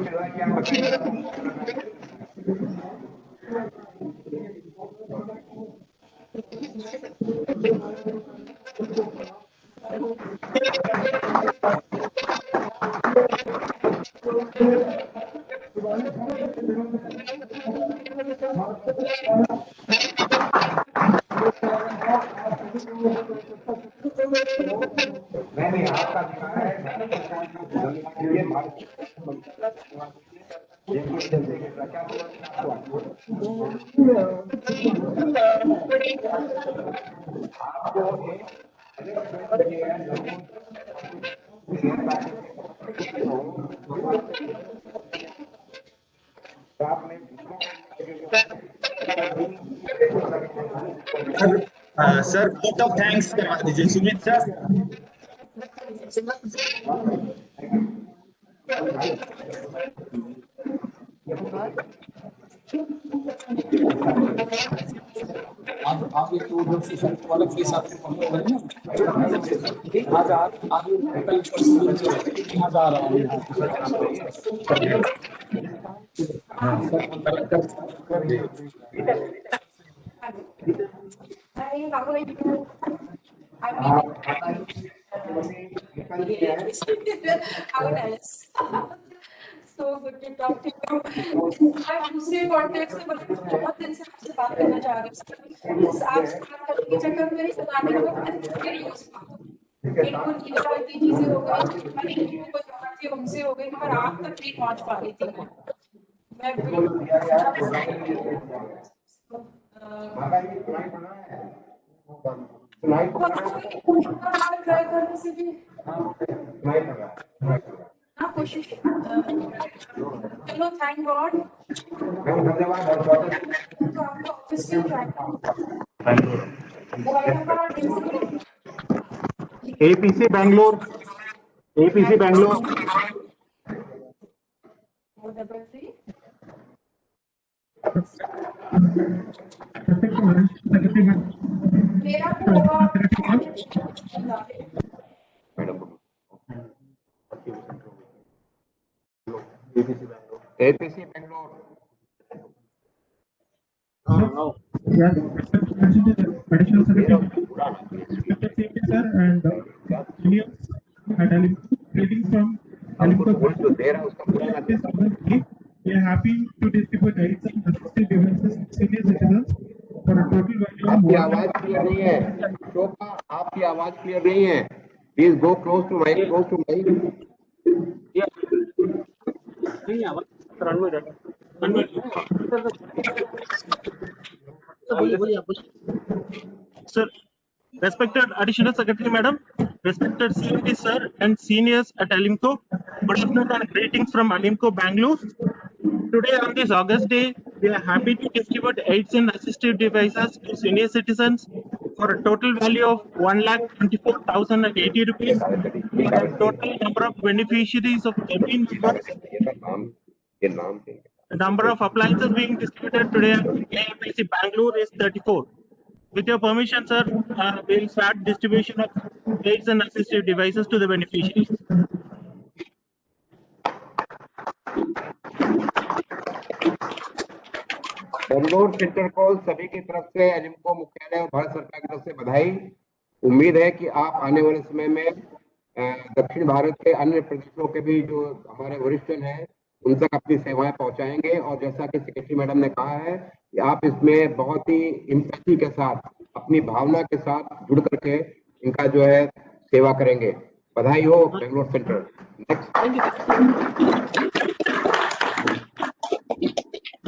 क्या नहीं आपका दिखा है सर वोट ऑफ थैंक्स करवा दीजिए सुमित सर। आप ये तो उधर से वाला के हिसाब से फॉलो करें ना। आज आज कल आज आ रहा हूँ। How nice. So good to talk to you. आप दूसरे कॉन्टेक्स्ट में बहुत दिन से आपसे बात करना चाह रही हूँ। आपसे बात करने के चक्कर में मेरी समाधि को इतनी चीजें हो गई, कोई उनसे हो गई, मगर आप तक नहीं पहुंच पा रही थी मैं ट्राई करने से भी कोशिश। चलो thank God. APC Bangalore, APC Bangalore। APC Bangalore। Yes, additional secretary, sir, and juniors and greetings from Alimco. We are happy to distribute aids and assistive devices to senior citizens for a total value of आपकी आवाज clear नहीं है शोभा, आपकी आवाज clear नहीं है। Please go close to mic, close to mic. Sir, respected Additional Secretary Madam, respected CMD Sir and seniors at Alimco, good afternoon and greetings from Alimco, Bangalore. Today on this August day, we are happy to distribute aids and assistive devices to senior citizens for a total value of 1,24,080 rupees. The total number of beneficiaries of 13 members. The number of appliances being distributed today at APC Bangalore is 34. With your permission, sir, we'll start distribution of aids and assistive devices to the beneficiaries. Bangalore centre को सभी की तरफ से ALIMCO मुख्यालय और भारत सरकार की तरफ से बधाई। उम्मीद है कि आप आने वाले समय में दक्षिण भारत के अन्य प्रदेशों के भी जो हमारे वरिष्ठ हैं उन तक अपनी सेवाएं पहुंचाएंगे। और जैसा कि सेक्रेटरी मैडम ने कहा है कि आप इसमें बहुत ही इम्पैथी के साथ, अपनी भावना के साथ जुड़ करके इनका जो है सेवा करेंगे। बधाई हो बेंगलोर सेंटर।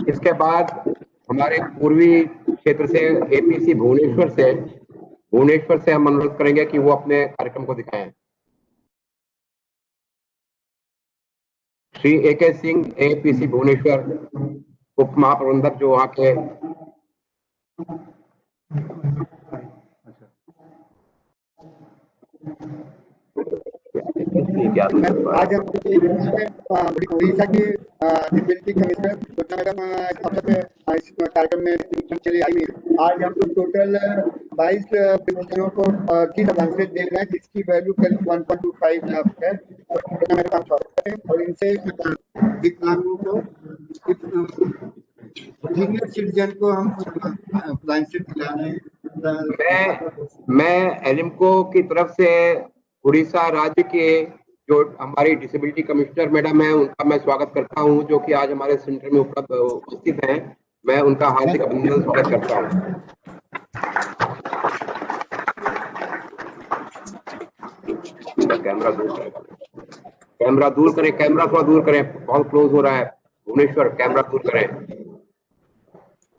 इसके बाद हमारे पूर्वी क्षेत्र से एपीसी भुवनेश्वर से हम अनुरोध करेंगे कि वो अपने कार्यक्रम को दिखाएं। श्री AK सिंह APC भुवनेश्वर उप महाप्रबंधक जो वहां के आज हम उड़ीसा की डिप्टी कमिश्नर मैडम इस कार्यक्रम में चली आई है। आज हम लोग टोटल 22 बेनिफिशियरियों को की एडवांसेज दे रहे हैं जिसकी वैल्यू करीब 1.25 लाख है। मेरे पास स्वागत है और इनसे विकलांगों को सीनियर सिटीजन को हम एडवांसेज दिला रहे हैं। मैं एलिम्को की तरफ से उड़ीसा राज्य के जो हमारी डिसेबिलिटी कमिश्नर मैडम है उनका मैं स्वागत करता हूं, जो कि आज हमारे सेंटर में उपस्थित हैं। मैं उनका हार्दिक अभिनंदन स्वागत करता हूं। कैमरा दूर करें, कैमरा थोड़ा दूर करें, बहुत क्लोज हो रहा है। भुवनेश्वर कैमरा दूर करें,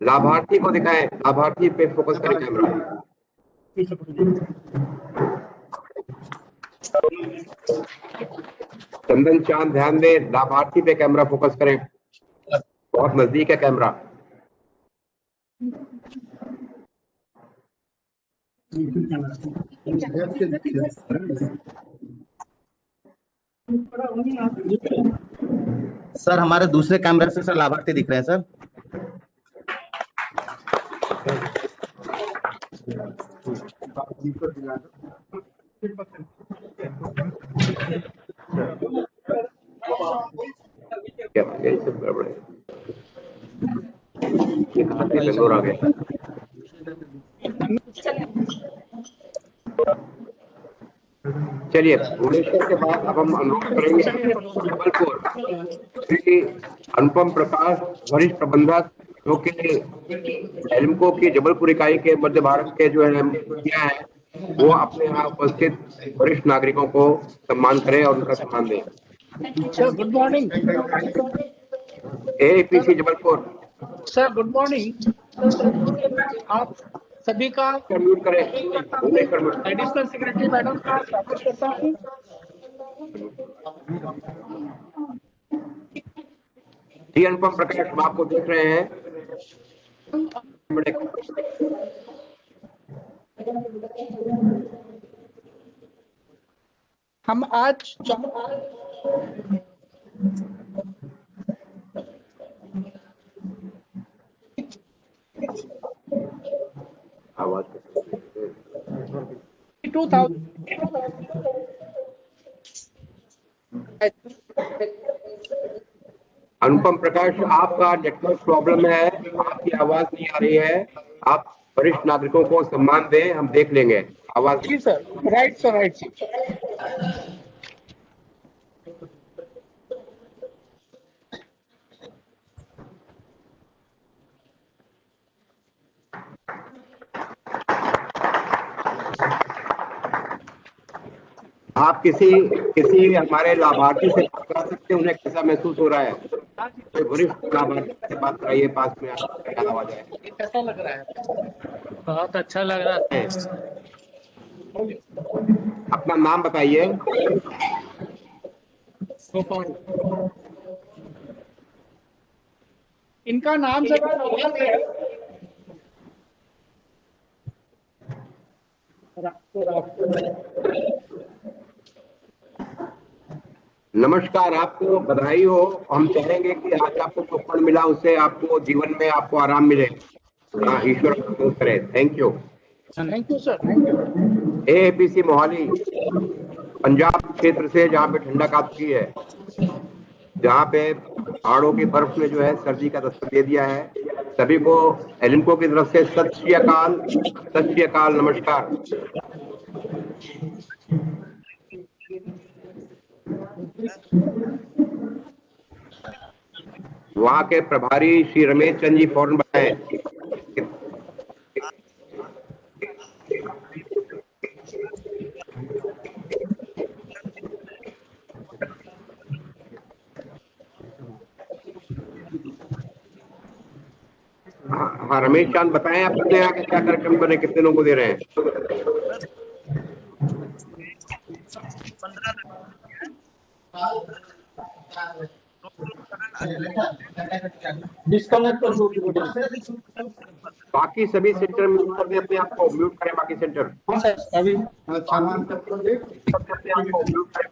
लाभार्थी को दिखाएं, लाभार्थी पे फोकस करें कैमरा। चंदन चांद ध्यान दे, लाभार्थी पे कैमरा फोकस करें, बहुत नजदीक है कैमरा। सर हमारे दूसरे कैमरे से सर लाभार्थी दिख रहे हैं सर। क्या यही सब गड़बड़ है, ये कहाँ से बेंगलोर आ गया। चलिए भुवनेश्वर के बाद अब हम अनुरोध करेंगे जबलपुर श्री अनुपम प्रकाश, वरिष्ठ प्रबंधक, जो कि एलिम्को की जबलपुर इकाई के मध्य भारत के जो है मुखिया है, वो अपने यहाँ उपस्थित वरिष्ठ नागरिकों को सम्मान करें और उनका सम्मान दें। Sir good morning. APC Jabalpur sir good morning. आप सभी का म्यूट करें, एडिशनल सेक्रेटरी मैडम का स्वागत करता हूँ। जी अनुपम प्रकाश, हम आपको देख रहे हैं। हम आज आवाज 2000 अनुपम प्रकाश, आपका नेटवर्क प्रॉब्लम है, आपकी आवाज नहीं आ रही है। आप वरिष्ठ नागरिकों को सम्मान दें, हम देख लेंगे आवाज। जी sir, right sir, right sir. आप किसी हमारे लाभार्थी से बात करा सकते हैं, उन्हें कैसा महसूस हो रहा है? कोई वरिष्ठ लाभार्थी से बात कराइए, पास में आवाज है। कैसा लग रहा है? बहुत अच्छा लग रहा है। अपना नाम बताइए। इनका नाम सर नमस्कार, आपको बधाई हो। हम चाहेंगे कि आज आपको जो फंड मिला उससे आपको जीवन में आपको आराम मिले। ईश्वर करे। Thank you. Thank you sir, thank you. APC Mohali Punjab क्षेत्र से, जहाँ पे ठंडक आती है, जहाँ पे पहाड़ों की बर्फ में जो है सर्दी का दस्तक दे दिया है। सभी को एलिम्को की तरफ से सत श्री अकाल, नमस्कार। वहाँ के प्रभारी श्री रमेश चंद जी फौरन बताएं। हाँ रमेश चांद बताएं, आप अपने यहाँ क्या कार्यक्रम कर रहे हैं, कितने लोगों को दे रहे हैं? डिस्कनेक्ट कर दो। बाकी सभी सेंटर म्यूट कर दें, अपने आप को म्यूट करें। बाकी सेंटर हाँ सर, अभी अपने आप को म्यूट करें।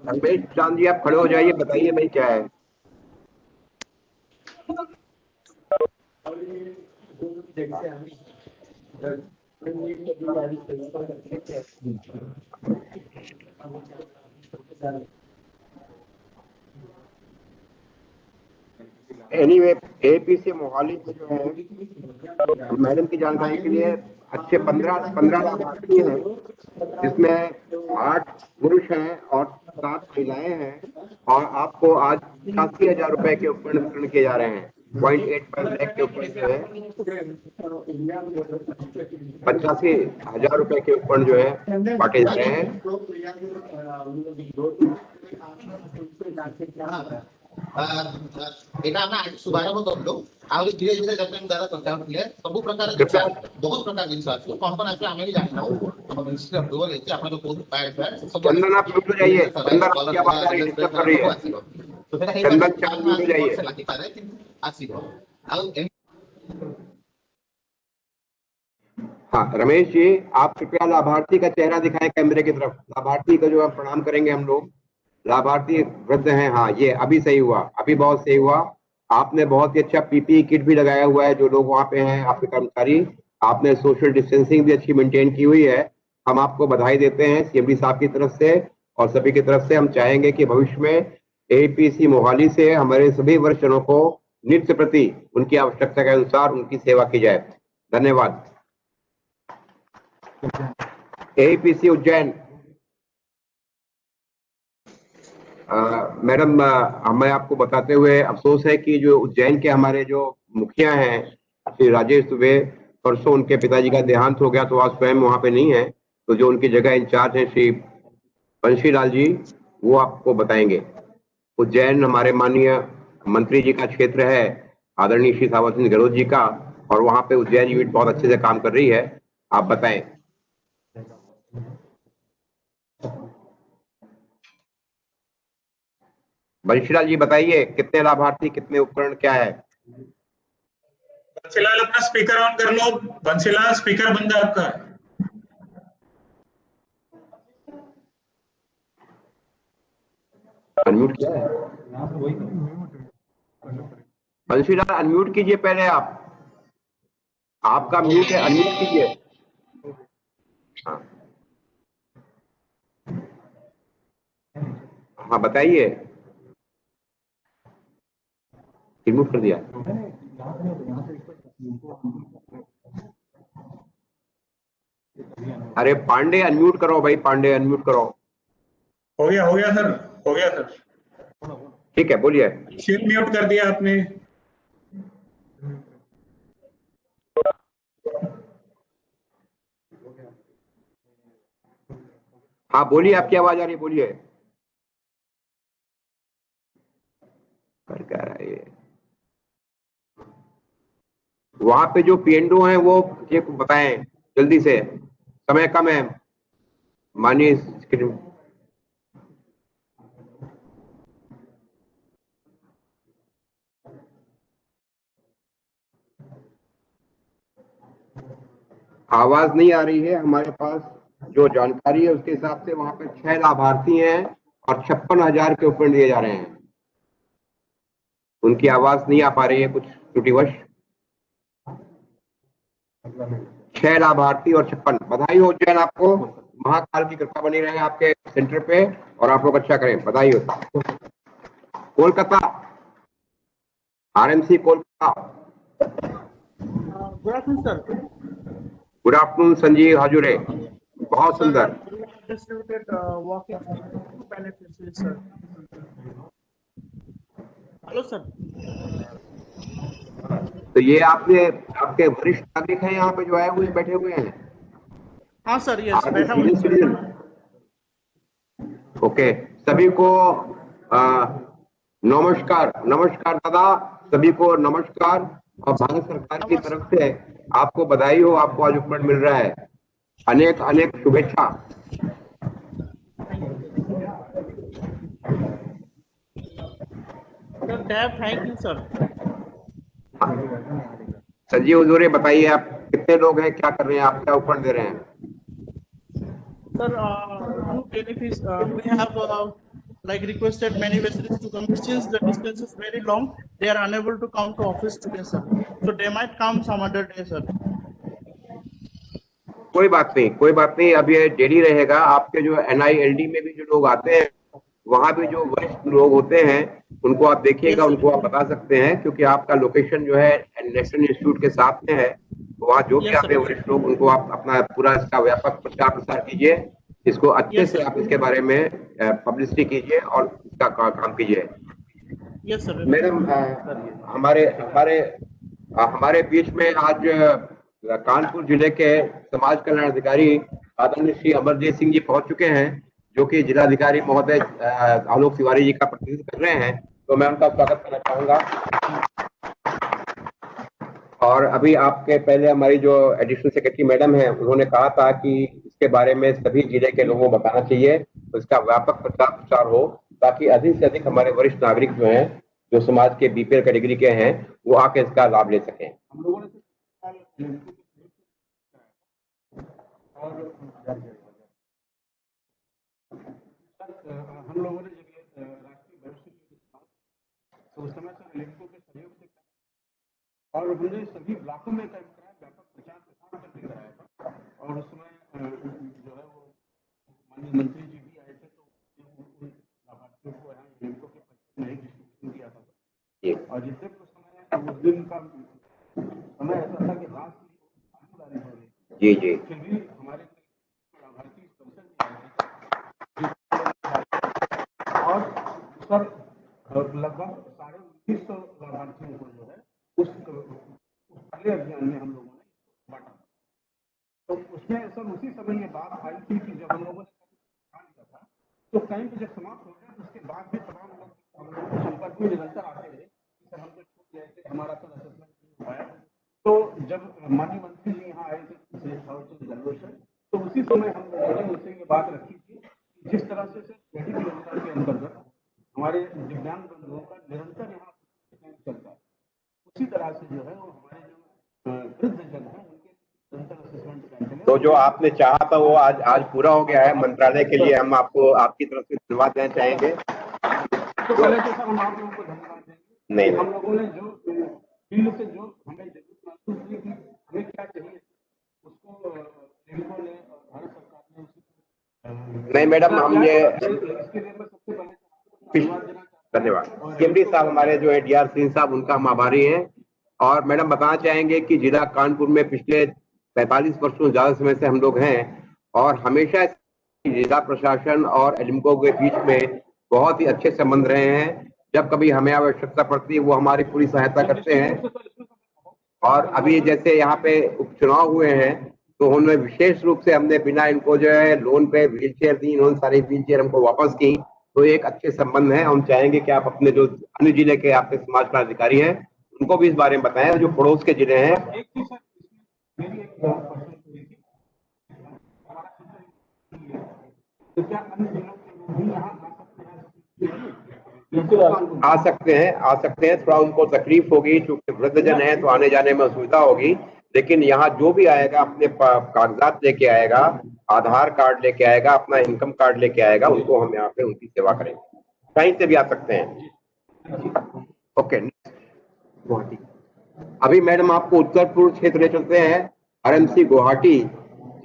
रमेश चांद जी आप खड़े हो जाइए, बताइए भाई क्या है। एनीवे एपीसी मोहाली में जो है मैडम की जानकारी के लिए अच्छे 15 लाभार्थी हैं, जिसमें 8 पुरुष हैं और 7 महिलाएं हैं, और आपको आज 86,000 रुपए के उपकरण वितरण किए जा रहे हैं। 0.85 लाख के ऊपर जो है 85,000 रुपए के ऊपर जो है बांटे जा रहे हैं। এটা আমরা শুভারম্ভ করলো আହୁରି ধীরে ধীরে যতদিন দ্বারা প্রচার হলে ସବୁ ପ୍ରକାର ବହୁତ ପ୍ରକାର ଜିନିଷ ଆସିବ କଣ କଣ ଆସିବ ଆମେ ବି ଜାଣିନାହୁଁ ଆମ ମିନିଷ୍ଟ୍ରି ଅଫ୍ ରୁରାଲ ହେଇଛି ଆପଣଙ୍କ ବହୁତ चंदन आप म्यूट हो जाइए, चंदन आपकी आवाज आ रही है, डिस्टर्ब कर रही है। चंदन चाप म्यूट हो जाइए। ଆସିବ ଆଉ हाँ रमेश जी, आप कृपया लाभार्थी का चेहरा दिखाएं कैमरे की तरफ। लाभार्थी को जो हम प्रणाम करेंगे हम लोग, लाभार्थी वृद्ध हैं। हाँ ये अभी सही हुआ, अभी बहुत सही हुआ। आपने बहुत ही अच्छा पीपीई किट भी लगाया हुआ है, जो लोग वहाँ पे हैं आपके कर्मचारी, आपने सोशल डिस्टेंसिंग भी अच्छी मेंटेन की हुई है। हम आपको बधाई देते हैं सीएमडी साहब की तरफ से और सभी की तरफ से। हम चाहेंगे कि भविष्य में एपीसी मोहाली से हमारे सभी वरिष्ठजनों को नित्य प्रति उनकी आवश्यकता के अनुसार उनकी सेवा की जाए। धन्यवाद। एपीसी उज्जैन मैडम, हमें आपको बताते हुए अफसोस है कि जो उज्जैन के हमारे जो मुखिया हैं श्री राजेश दुबे, परसों उनके पिताजी का देहांत हो गया तो आज स्वयं वहां पे नहीं है, तो जो उनकी जगह इंचार्ज हैं श्री बंशीलाल जी, वो आपको बताएंगे। उज्जैन हमारे माननीय मंत्री जी का क्षेत्र है, आदरणीय श्री थावर चंद गहलोत जी का, और वहां पे उज्जैन यूनिट बहुत अच्छे से काम कर रही है। आप बताएं। बंशीलाल जी बताइए, कितने लाभार्थी, कितने उपकरण, क्या है? बंसीलाल अपना स्पीकर ऑन कर लो। बंसीलाल स्पीकर बंद है आपका। अनम्यूट किया है? बंशीलाल अनम्यूट कीजिए पहले आप, आपका म्यूट है, अनम्यूट कीजिए। हाँ बताइए। रिमूव कर दिया। अरे पांडे अनम्यूट करो भाई, पांडे अनम्यूट करो। हो गया सर, हो गया सर। ठीक है बोलिए। शेयर म्यूट कर दिया आपने। हाँ बोलिए, आपकी आवाज आ रही है, बोलिए। कर क्या रहा है? वहां पे जो पीएनडो हैं वो ये बताएं जल्दी से, समय कम है। मानिए आवाज नहीं आ रही है हमारे पास, जो जानकारी है उसके हिसाब से वहां पे 6 लाभार्थी हैं और 56,000 के ऊपर दिए जा रहे हैं। उनकी आवाज नहीं आ पा रही है कुछ त्रुटिवश। 6 लाभार्थी और 56। बधाई हो उज्जैन आपको, महाकाल की कृपा बनी रहे आपके सेंटर पे और आप लोग अच्छा करें, बधाई हो। Kolkata, RMC Kolkata. Good afternoon sir. Good afternoon Sanjeev Hajure, बहुत सुंदर। Hello sir. तो ये आपके वरिष्ठ नागरिक हैं यहाँ पे जो आए हुए बैठे हुए हैं? हाँ सर, यस बैठा हूँ। ओके, सभी को नमस्कार। नमस्कार दादा, सभी को नमस्कार। और भारत सरकार की तरफ से आपको बधाई हो, आपको आज उपकरण मिल रहा है। अनेक अनेक शुभेच्छा। Thank you sir. Sanjeev Hujure बताइए, आप कितने लोग हैं, क्या कर रहे हैं, आप क्या उपकरण दे रहे हैं? Sir, few benefits we have like requested many residents to come. Since the distance is very long, they are unable to come to office today, sir. So they might come some other day, sir. कोई बात नहीं, कोई बात नहीं, अब ये daily रहेगा। आपके जो NILD में भी जो लोग आते हैं, वहाँ भी जो वरिष्ठ लोग होते हैं उनको आप देखिएगा, उनको आप बता सकते हैं, क्योंकि आपका लोकेशन जो है नेशनल इंस्टीट्यूट के साथ में है। वहाँ जो भी आते हैं वरिष्ठ लोग, उनको आप अपना पूरा इसका व्यापक प्रचार प्रसार कीजिए, इसको अच्छे से आप इसके बारे में पब्लिसिटी कीजिए और इसका काम कीजिए। Yes, sir. मैडम हमारे हमारे हमारे बीच में आज कानपुर जिले के समाज कल्याण अधिकारी आदरणीय श्री अमरजीत सिंह जी पहुंच चुके हैं, जो कि जिलाधिकारी महोदय आलोक तिवारी जी का प्रतिनिधित्व कर रहे हैं। तो मैं उनका स्वागत करना चाहूंगा। और अभी आपके पहले हमारी जो एडिशनल सेक्रेटरी मैडम है, उन्होंने कहा था कि इसके बारे में सभी जिले के लोगों को बताना चाहिए, तो इसका व्यापक प्रचार हो, ताकि अधिक से अधिक हमारे वरिष्ठ नागरिक जो हैं, जो समाज के बीपीएल कैटेगरी के हैं, वो आके इसका लाभ ले सकें। हम लोगों ने और हम लोगों ने राष्ट्रीय भविष्य के साथ तो उस समय से लिंकों के सहयोग से और हमने सभी ब्लॉकों में कैंप कराया, व्यापक प्रचार प्रसार करके कराया था। और उस समय जो है वो माननीय मंत्री जी भी आए थे, तो उन लाभार्थियों को यहाँ लिंकों के पक्ष में डिस्ट्रीब्यूशन किया था। और जितने उस समय उस दिन का समय ऐसा था कि रात हो रही जी जी, फिर भी हमारे लाभार्थी स्पेशल और सर लगभग 1950 लाभार्थियों को जो है उस पहले अभियान में हम लोगों ने बांटा। तो उसमें सर उसी समय ये बात आई थी कि जब हम लोगों ने किया था, तो कैंप जब समाप्त हो गया, तो उसके बाद भी तमाम लोग हम लोगों के संपर्क में निरंतर आते रहे कि सर हम तो छूट गए थे, हमारा तो असेसमेंट नहीं हो पाया। तो जब माननीय मंत्री जी यहाँ आए थे जंगलों से, तो उसी समय हम लोगों ने उनसे ये बात रखी थी कि जिस तरह से खेती योजना के अंतर्गत हमारे दिव्यांग बंधुओं का निरंतर यहाँ चलता है, उसी तरह से जो है वो हमारे जो वृद्धजन है उनके निरंतर असेसमेंट कैंप। तो जो आपने चाहा था वो आज पूरा हो गया है। मंत्रालय के लिए हम आपको आपकी तरफ से धन्यवाद देना चाहेंगे। तो पहले तो सर हम आप लोगों को धन्यवाद देंगे। नहीं, हम लोगों ने जो फील्ड से जो हमें जरूरत महसूस हुई कि हमें क्या चाहिए, उसको लिंकों ने भारत सरकार ने नहीं मैडम, हम ये इसके लिए मैं सबसे पहले धन्यवाद सीएमडी साहब हमारे जो है डीआर सिंह साहब, उनका हम आभारी हैं। और मैडम बताना चाहेंगे कि जिला कानपुर में पिछले 45 वर्षों ज्यादा समय से हम लोग हैं, और हमेशा जिला प्रशासन और एलिम्को के बीच में बहुत ही अच्छे संबंध रहे हैं। जब कभी हमें आवश्यकता पड़ती है वो हमारी पूरी सहायता करते हैं। और अभी जैसे यहाँ पे उपचुनाव हुए हैं, तो उन्होंने विशेष रूप से हमने बिना इनको जो है लोन पे व्हील चेयर दी, इन्होंने सारी व्हील चेयर हमको वापस की। तो एक अच्छे संबंध है। हम चाहेंगे कि आप अपने जो अन्य जिले के आपके समाज कल्याण अधिकारी हैं उनको भी इस बारे में बताएं, जो पड़ोस के जिले हैं। आ सकते हैं। थोड़ा उनको तकलीफ होगी, क्योंकि वृद्धजन है तो आने जाने में असुविधा होगी। लेकिन यहाँ जो भी आएगा अपने कागजात लेके आएगा, आधार कार्ड लेके आएगा, अपना इनकम कार्ड लेके आएगा, उनको हम यहाँ पे उनकी सेवा करेंगे। कहीं से भी आ सकते हैं। ओके, गुवाहाटी। अभी मैडम आपको उत्तर पूर्व क्षेत्र ले चलते हैं, आरएमसी गुवाहाटी,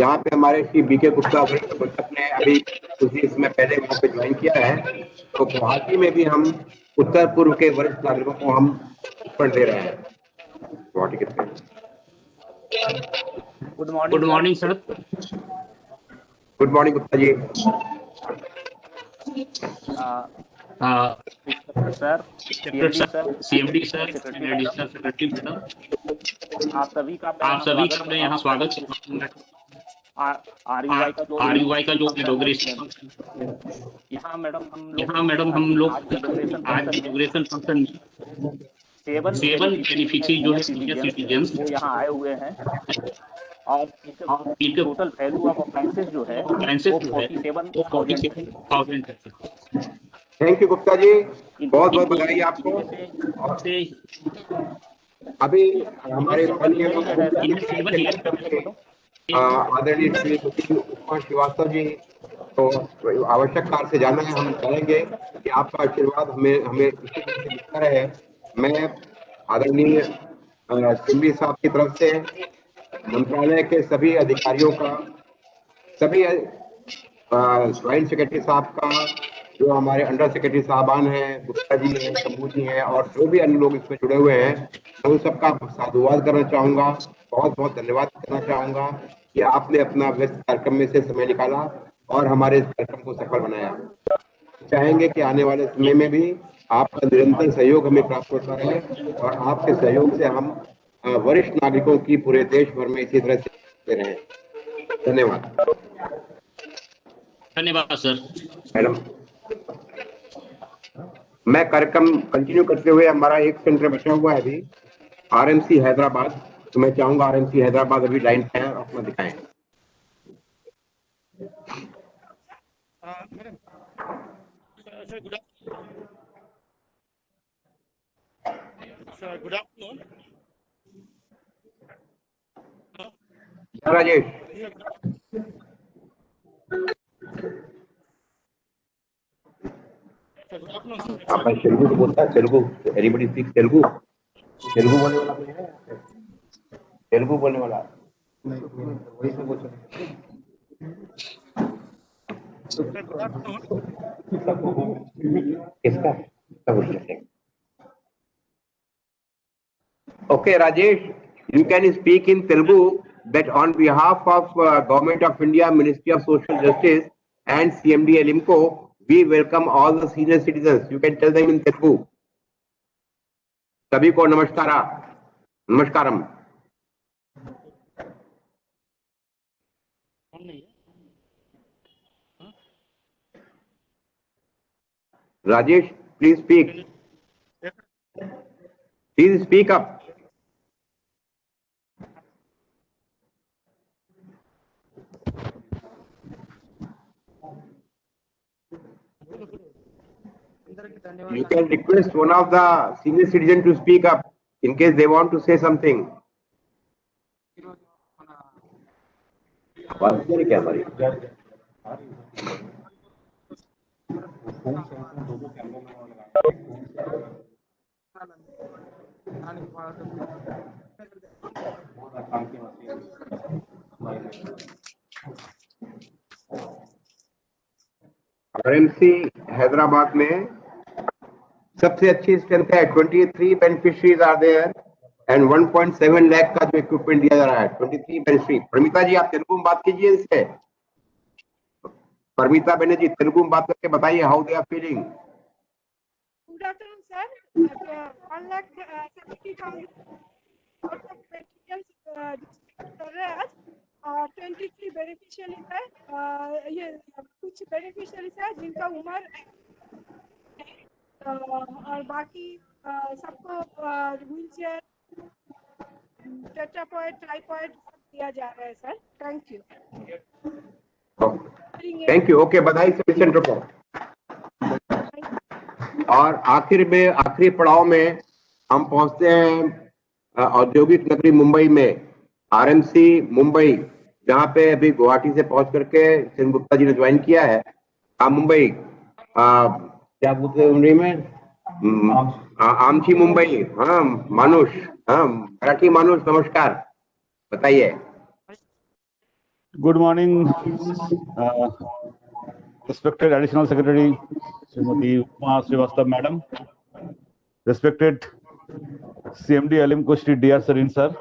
जहाँ पे हमारे श्री बीके गुप्ता ने अभी कुछ समय पहले वहाँ पे ज्वाइन किया है। तो गुवाहाटी में भी हम उत्तर पूर्व के वरिष्ठ नागरिकों को हम पढ़ दे रहे हैं। गुवाहाटी कितने? Good morning sir. Good morning Gupta ji. Sir CMD sir, additional secretary madam, आप सभी का अपने यहाँ स्वागत है। आरयूआई का जो इनॉग्रेशन यहाँ मैडम हम लोग आज इनॉग्रेशन फंक्शन में 7 बेनिफिशियरी जो है सीनियर सिटीजन्स वो यहाँ आए हुए हैं, और इनके टोटल वैल्यू ऑफ ऑफेंसेस जो है 47,000 है। थैंक यू गुप्ता जी, बहुत बहुत बधाई आपको। अभी हमारे आदरणीय श्री कुमार श्रीवास्तव जी तो आवश्यक कार्य से जाना है। हम चाहेंगे कि आपका आशीर्वाद हमें इसी तरह से मिलता रहे। मैं आदरणीय सिंबी साहब की तरफ से मंत्रालय के सभी अधिकारियों का, सभी ज्वाइंट सेक्रेटरी साहब का, जो हमारे अंडर सेक्रेटरी साहबान हैं, गुप्ता जी हैं, शंभू जी हैं, और जो भी अन्य लोग इसमें जुड़े हुए हैं, मैं उन सबका साधुवाद करना चाहूँगा। बहुत बहुत धन्यवाद करना चाहूँगा कि आपने अपना व्यस्त कार्यक्रम में से समय निकाला और हमारे इस कार्यक्रम को सफल बनाया। चाहेंगे कि आने वाले समय में भी आपका निरंतर सहयोग हमें प्राप्त होता रहे और आपके सहयोग से हम वरिष्ठ नागरिकों की पूरे देश भर में इसी तरह से रहे। धन्यवाद। धन्यवाद सर। मैडम, मैं कार्यक्रम कंटिन्यू करते हुए, हमारा एक सेंटर बचा हुआ है अभी, आरएमसी हैदराबाद, तो मैं चाहूंगा आरएमसी हैदराबाद अभी लाइन पे है, अपना दिखाएं। Sir, good afternoon. राजेश, आप तेलुगु तो बोलता है, तेलुगु, एनीबडी स्पीक तेलुगु? तेलुगु बोलने वाला कोई है? तेलुगु बोलने वाला? वही से बोल सकते। किसका? Okay, Rajesh, you can speak in Telugu that on behalf of Government of India, Ministry of Social Justice and CMD Alimco, we welcome all the senior citizens. You can tell them in Telugu. सभी को नमस्कारा, नमस्कारम। Rajesh, please speak. Please speak up. You can request one of the senior citizens to speak up in case they want to say something. क्या हमारी? RMC Hyderabad में सबसे अच्छी strength है, 23 beneficiaries are there and 1.7 lakh का जो इक्विपमेंट दिया जा रहा है, 23 बेनिफिशरी। परमिता जी, आप तेलुगु में बात कीजिए इससे। परमिता बनर्जी, तेलुगु में बात करके बताइए how they are feeling. Good afternoon, sir. 1,70,000 23 beneficiaries है। ये कुछ बेनिफिशियरीज है जिनका उम्र और बाकी सबको व्हील चेयर, टेट्रापॉड, ट्राइपॉड दिया जा रहा है sir. Thank you. Thank you. Okay, बधाई सर्विस सेंटर को। और आखिरी पड़ाव में हम पहुंचते हैं औद्योगिक नगरी मुंबई में, आरएमसी मुंबई, जहां पे अभी गुवाहाटी से पहुंच करके सिंह गुप्ता जी ने ज्वाइन किया है। मुंबई क्या बोलते हैं मुंबई में? आमची मुंबई। हाँ, मानुष, हाँ मराठी मानुष, नमस्कार, बताइए। Good morning, respected Additional Secretary Srimati Upma Srivastava Madam, respected CMD Alimco Shri DR Sarin Sir,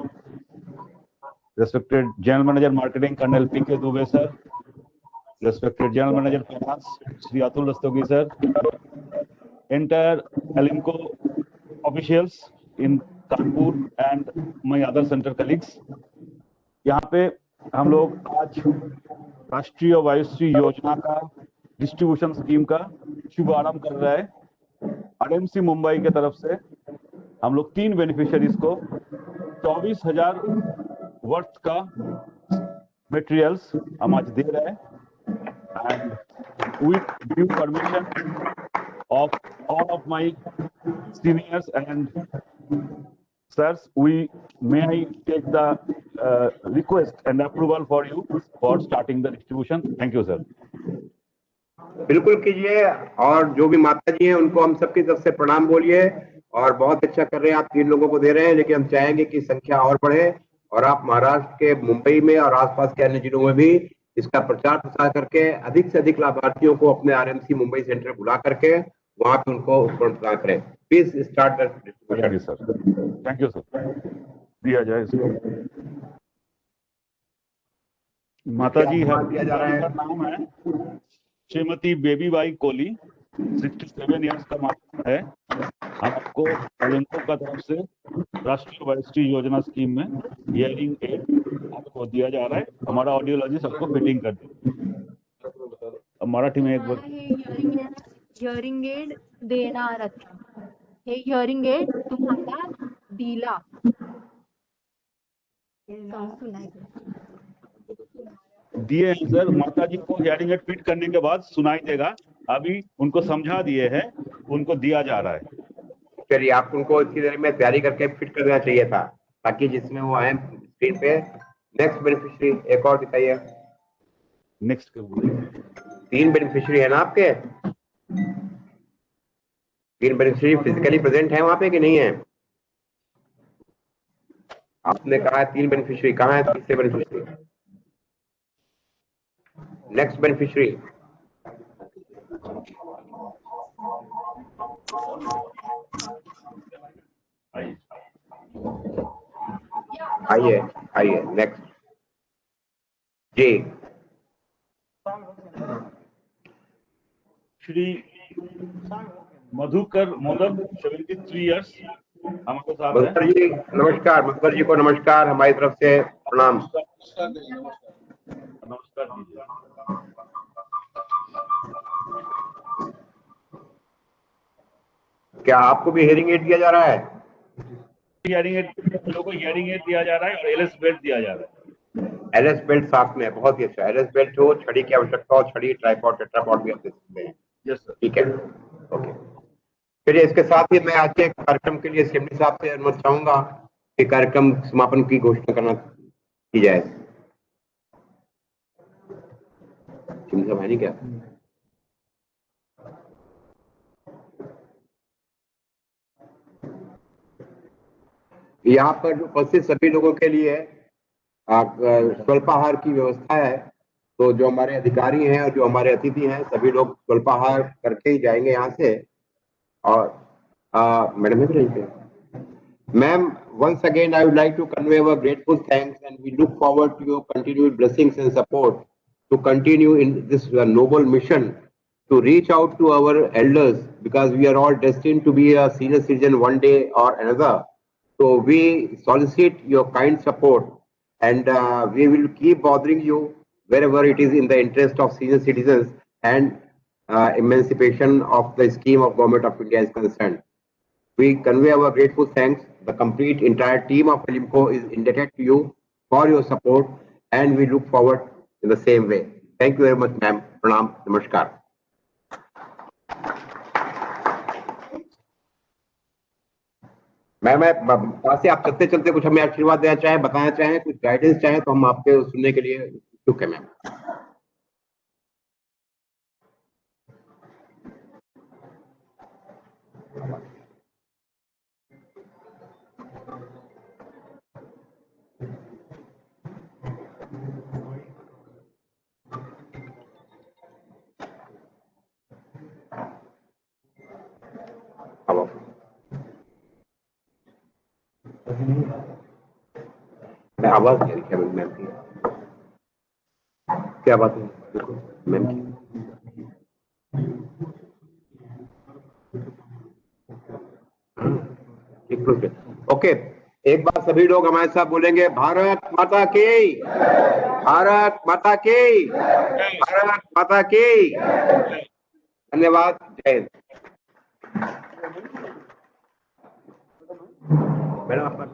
respected General Manager Marketing Colonel PK Dubey Sir, respected General Manager Finance Shri Atul Rastogi Sir, entire Alimco officials in Kanpur and my other center colleagues. यहाँ पे हम लोग आज राष्ट्रीय वायुश्री योजना का distribution scheme का शुभारंभ कर रहे हैं। आरएमसी मुंबई के तरफ से हम लोग 3 बेनिफिशियरीज को 24,000 वर्थ का मटेरियल्स हम आज दे रहे हैं and with due permission of all of my seniors and sirs, may I take the request and approval for you for starting the distribution? Thank you, sir. बिल्कुल कीजिए, और जो भी माता जी हैं उनको हम सबकी तरफ से प्रणाम बोलिए। और बहुत अच्छा कर रहे हैं आप, 3 लोगों को दे रहे हैं, लेकिन हम चाहेंगे कि संख्या और बढ़े और आप महाराष्ट्र के मुंबई में और आसपास के अन्य जिलों में भी इसका प्रचार प्रसार करके अधिक से अधिक लाभार्थियों को अपने आरएमसी मुंबई सेंटर बुला करके वहां पे उनको प्रदान करें। Please start the distribution sir. Thank you sir. दिया जाए इसको। माता जी है, नाम है श्रीमती बेबी बाई कोहली, 67 ईयर्स का मार्क्स है। आपको एलिम्को का तरफ से राष्ट्रीय वरिष्ठ योजना स्कीम में हियरिंग एड आपको दिया जा रहा है। हमारा ऑडियोलॉजिस्ट आपको फिटिंग कर देगा। मराठी में एक बार हिअरिंग एड देणार आता। हे हिअरिंग एड तुम्हाला दिला दिए हैं सर। माता जी को हियरिंग एड फिट करने के बाद सुनाई देगा। अभी उनको समझा दिए हैं, उनको दिया जा रहा है। चलिए, आप उनको इतनी देर में तैयारी करके फिट कर देना चाहिए था, ताकि जिसमें वो आए स्क्रीन पे। नेक्स्ट बेनिफिशियरी एक और दिखाइए। नेक्स्ट 3 बेनिफिशियरी है ना आपके? 3 बेनिफिशियरी फिजिकली प्रेजेंट है वहां पे कि नहीं है? आपने कहा 3 बेनिफिशियरी, कहाँ है तीसरे बेनिफिशियरी? Next beneficiary. आइए आइए, नेक्स्ट जी। श्री मधुकर मोदक 73 ईयर्स हमारे साथ हैं। मधुकर जी नमस्कार। मधुकर जी को नमस्कार, हमारी तरफ से प्रणाम। नमस्कार दीजिए। क्या आपको भी हियरिंग एड दिया जा रहा है? हियरिंग एड लोगों को हियरिंग एड दिया जा रहा है और एलएस बेल्ट दिया जा रहा है। एलएस बेल्ट साथ में, बहुत ही अच्छा। एलएस बेल्ट हो, छड़ी की आवश्यकता हो, छड़ी, ट्राइपॉड, टेट्रापॉड भी आप दे सकते हैं। Yes sir. ठीक है, ओके। चलिए, इसके साथ ही मैं आज के कार्यक्रम के लिए सेमनी साहब से अनुमति चाहूंगा कि कार्यक्रम समापन की घोषणा करना की जाए। सेमनी साहब है नहीं क्या? यहाँ पर जो उपस्थित सभी लोगों के लिए स्वल्पाहार की व्यवस्था है, तो जो हमारे अधिकारी हैं और जो हमारे अतिथि हैं, सभी लोग स्वल्पाहार करके ही जाएंगे यहाँ से। और मैडम है रही पे ma'am, once again I would like to convey our grateful thanks, and we look forward to your continued blessings and support to continue in this noble mission to reach out to our elders, because we are all destined to be a senior citizen one day or another. So we solicit your kind support, and we will keep bothering you wherever it is in the interest of senior citizens and emancipation of the scheme of Government of India is concerned. We convey our grateful thanks. The complete entire team of Elimco is indebted to you for your support, and we look forward in the same way. Thank you very much, ma'am. Pranam. Namaskar. Ma'am, वहां से आप चलते चलते कुछ हमें आशीर्वाद देना चाहें, बताना चाहें, कुछ गाइडेंस चाहें, तो हम आपके सुनने के लिए इच्छुक है मैम। मैं आवाज नहीं आ रही क्या मैम की? क्या बात है मैम की? ओके, एक बार सभी लोग हमारे साथ बोलेंगे, भारत माता की, भारत माता की, भारत माता की। धन्यवाद। जय हिंद। मैडम, आपका